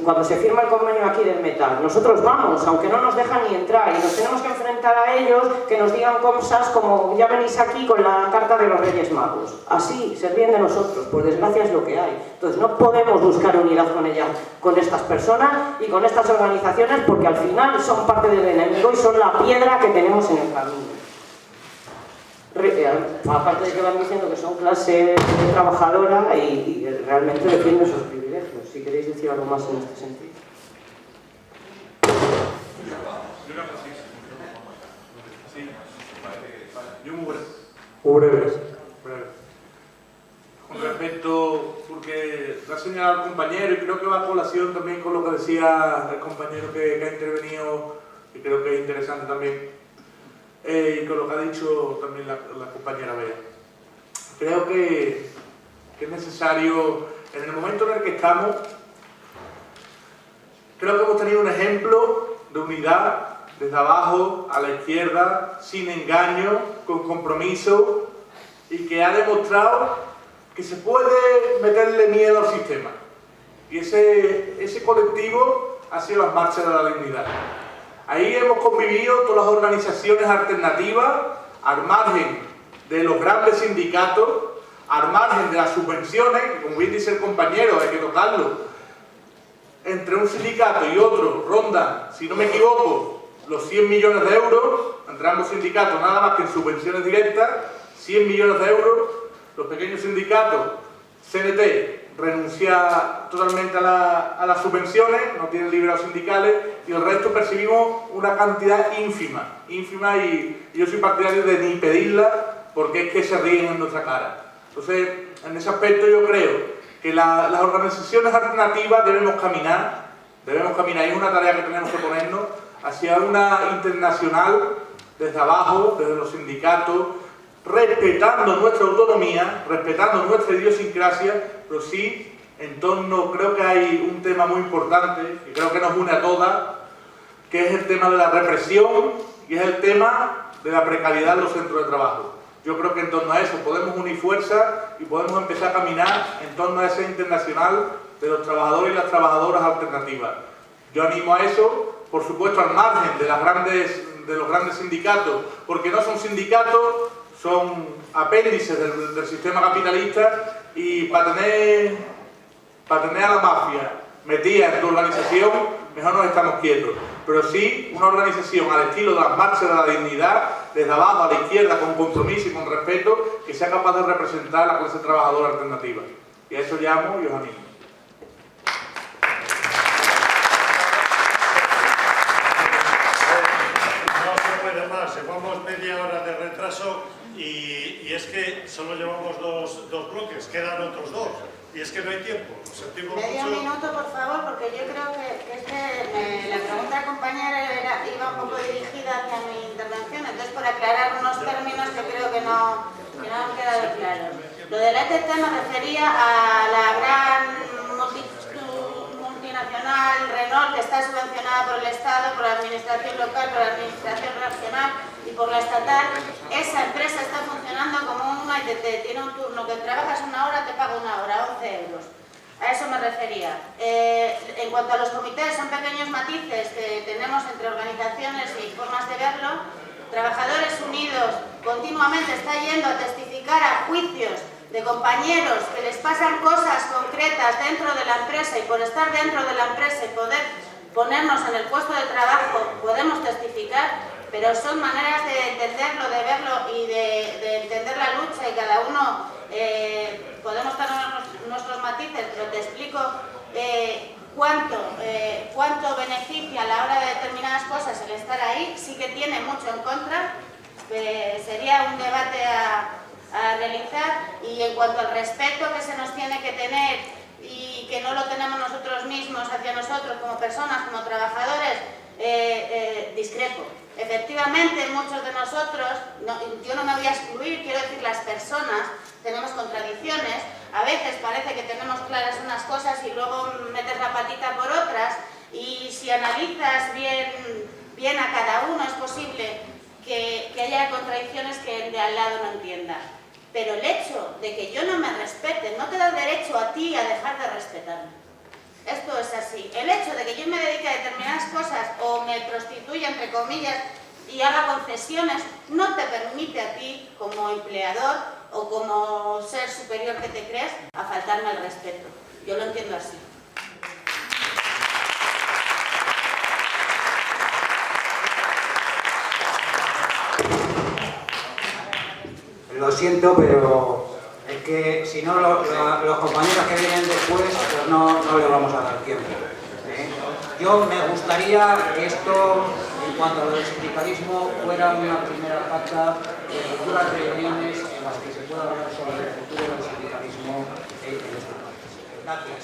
cuando se firma el convenio aquí del metal, nosotros vamos, aunque no nos dejan ni entrar, y nos tenemos que enfrentar a ellos que nos digan cosas como ya venís aquí con la carta de los Reyes Magos. Así, se ríen de nosotros, por desgracia es lo que hay. Entonces no podemos buscar unidad con estas personas y con estas organizaciones porque al final son parte del enemigo y son la piedra que tenemos en el camino. Aparte de que van diciendo que son clase trabajadora y realmente defienden sus privilegios. Si queréis decir algo más en este sentido. Yo muy breve. Con respecto, porque lo ha señalado el compañero y creo que va a colación también con lo que decía el compañero que ha intervenido y creo que es interesante también. Y con lo que ha dicho también la compañera Bea. Creo que es necesario, en el momento en el que estamos, creo que hemos tenido un ejemplo de unidad desde abajo a la izquierda, sin engaño, con compromiso y que ha demostrado que se puede meterle miedo al sistema. Y ese colectivo ha sido las marchas de la dignidad. Ahí hemos convivido todas las organizaciones alternativas, al margen de los grandes sindicatos, al margen de las subvenciones, que como bien dice el compañero, hay que tocarlo. Entre un sindicato y otro rondan, si no me equivoco, los 100 millones de euros, entre ambos sindicatos, nada más que en subvenciones directas, 100 millones de euros. Los pequeños sindicatos, CNT, renuncia totalmente a las subvenciones, no tienen liberados sindicales y el resto percibimos una cantidad ínfima y yo soy partidario de ni pedirla porque es que se ríen en nuestra cara. Entonces, en ese aspecto yo creo que las organizaciones alternativas debemos caminar y es una tarea que tenemos que ponernos hacia una internacional desde abajo, desde los sindicatos, respetando nuestra autonomía, respetando nuestra idiosincrasia, pero sí en torno, creo que hay un tema muy importante, que creo que nos une a todas, que es el tema de la represión y es el tema de la precariedad en los centros de trabajo. Yo creo que en torno a eso podemos unir fuerzas y podemos empezar a caminar en torno a esa internacional de los trabajadores y las trabajadoras alternativas. Yo animo a eso, por supuesto al margen de los grandes sindicatos, porque no son sindicatos, son apéndices del sistema capitalista, y para tener a la mafia metida en tu organización, mejor nos estamos quietos. Pero sí una organización al estilo de las marchas de la dignidad, desde abajo a la izquierda, con compromiso y con respeto, que sea capaz de representar a la clase trabajadora alternativa. Y a eso llamo y os animo. No se puede más, llevamos media hora de retraso y es que solo llevamos dos bloques, quedan otros dos. Y es que no hay tiempo, lo sentimos Medio mucho. minuto, por favor, porque yo creo que la pregunta compañera iba un poco dirigida hacia mi intervención, entonces por aclarar unos términos que creo que no han quedado claros. Lo del ETT me refería a la gran multinacional Renault, que está subvencionada por el Estado, por la administración local, por la administración regional y por la estatal. Esa empresa está funcionando como una ITT, tiene un turno que trabajas una hora, te paga una hora, 11 euros. A eso me refería. En cuanto a los comités, son pequeños matices que tenemos entre organizaciones y formas de verlo. Trabajadores Unidos continuamente está yendo a testificar a juicios de compañeros que les pasan cosas concretas dentro de la empresa, y por estar dentro de la empresa y poder ponernos en el puesto de trabajo podemos testificar, pero son maneras de entenderlo, de verlo y de entender la lucha, y cada uno podemos tener nuestros matices, pero te explico cuánto beneficia a la hora de determinadas cosas el estar ahí. Sí que tiene mucho en contra, sería un debate a realizar. Y en cuanto al respeto que se nos tiene que tener y que no lo tenemos nosotros mismos hacia nosotros como personas, como trabajadores, discrepo. Efectivamente, muchos de nosotros, yo no me voy a excluir, quiero decir, las personas tenemos contradicciones, a veces parece que tenemos claras unas cosas y luego metes la patita por otras, y si analizas bien a cada uno es posible que haya contradicciones que el de al lado no entienda. Pero el hecho de que yo no me respete no te da derecho a ti a dejar de respetarme. Esto es así. El hecho de que yo me dedique a determinadas cosas o me prostituya, entre comillas, y haga concesiones, no te permite a ti, como empleador o como ser superior que te crees, a faltarme el respeto. Yo lo entiendo así. Lo siento, pero es que si no los compañeros que vienen después, pues no les vamos a dar tiempo. Yo me gustaría que esto, en cuanto a lo del sindicalismo, fuera una primera pata de futuras reuniones en las que se pueda hablar sobre el futuro del sindicalismo en este país. Gracias.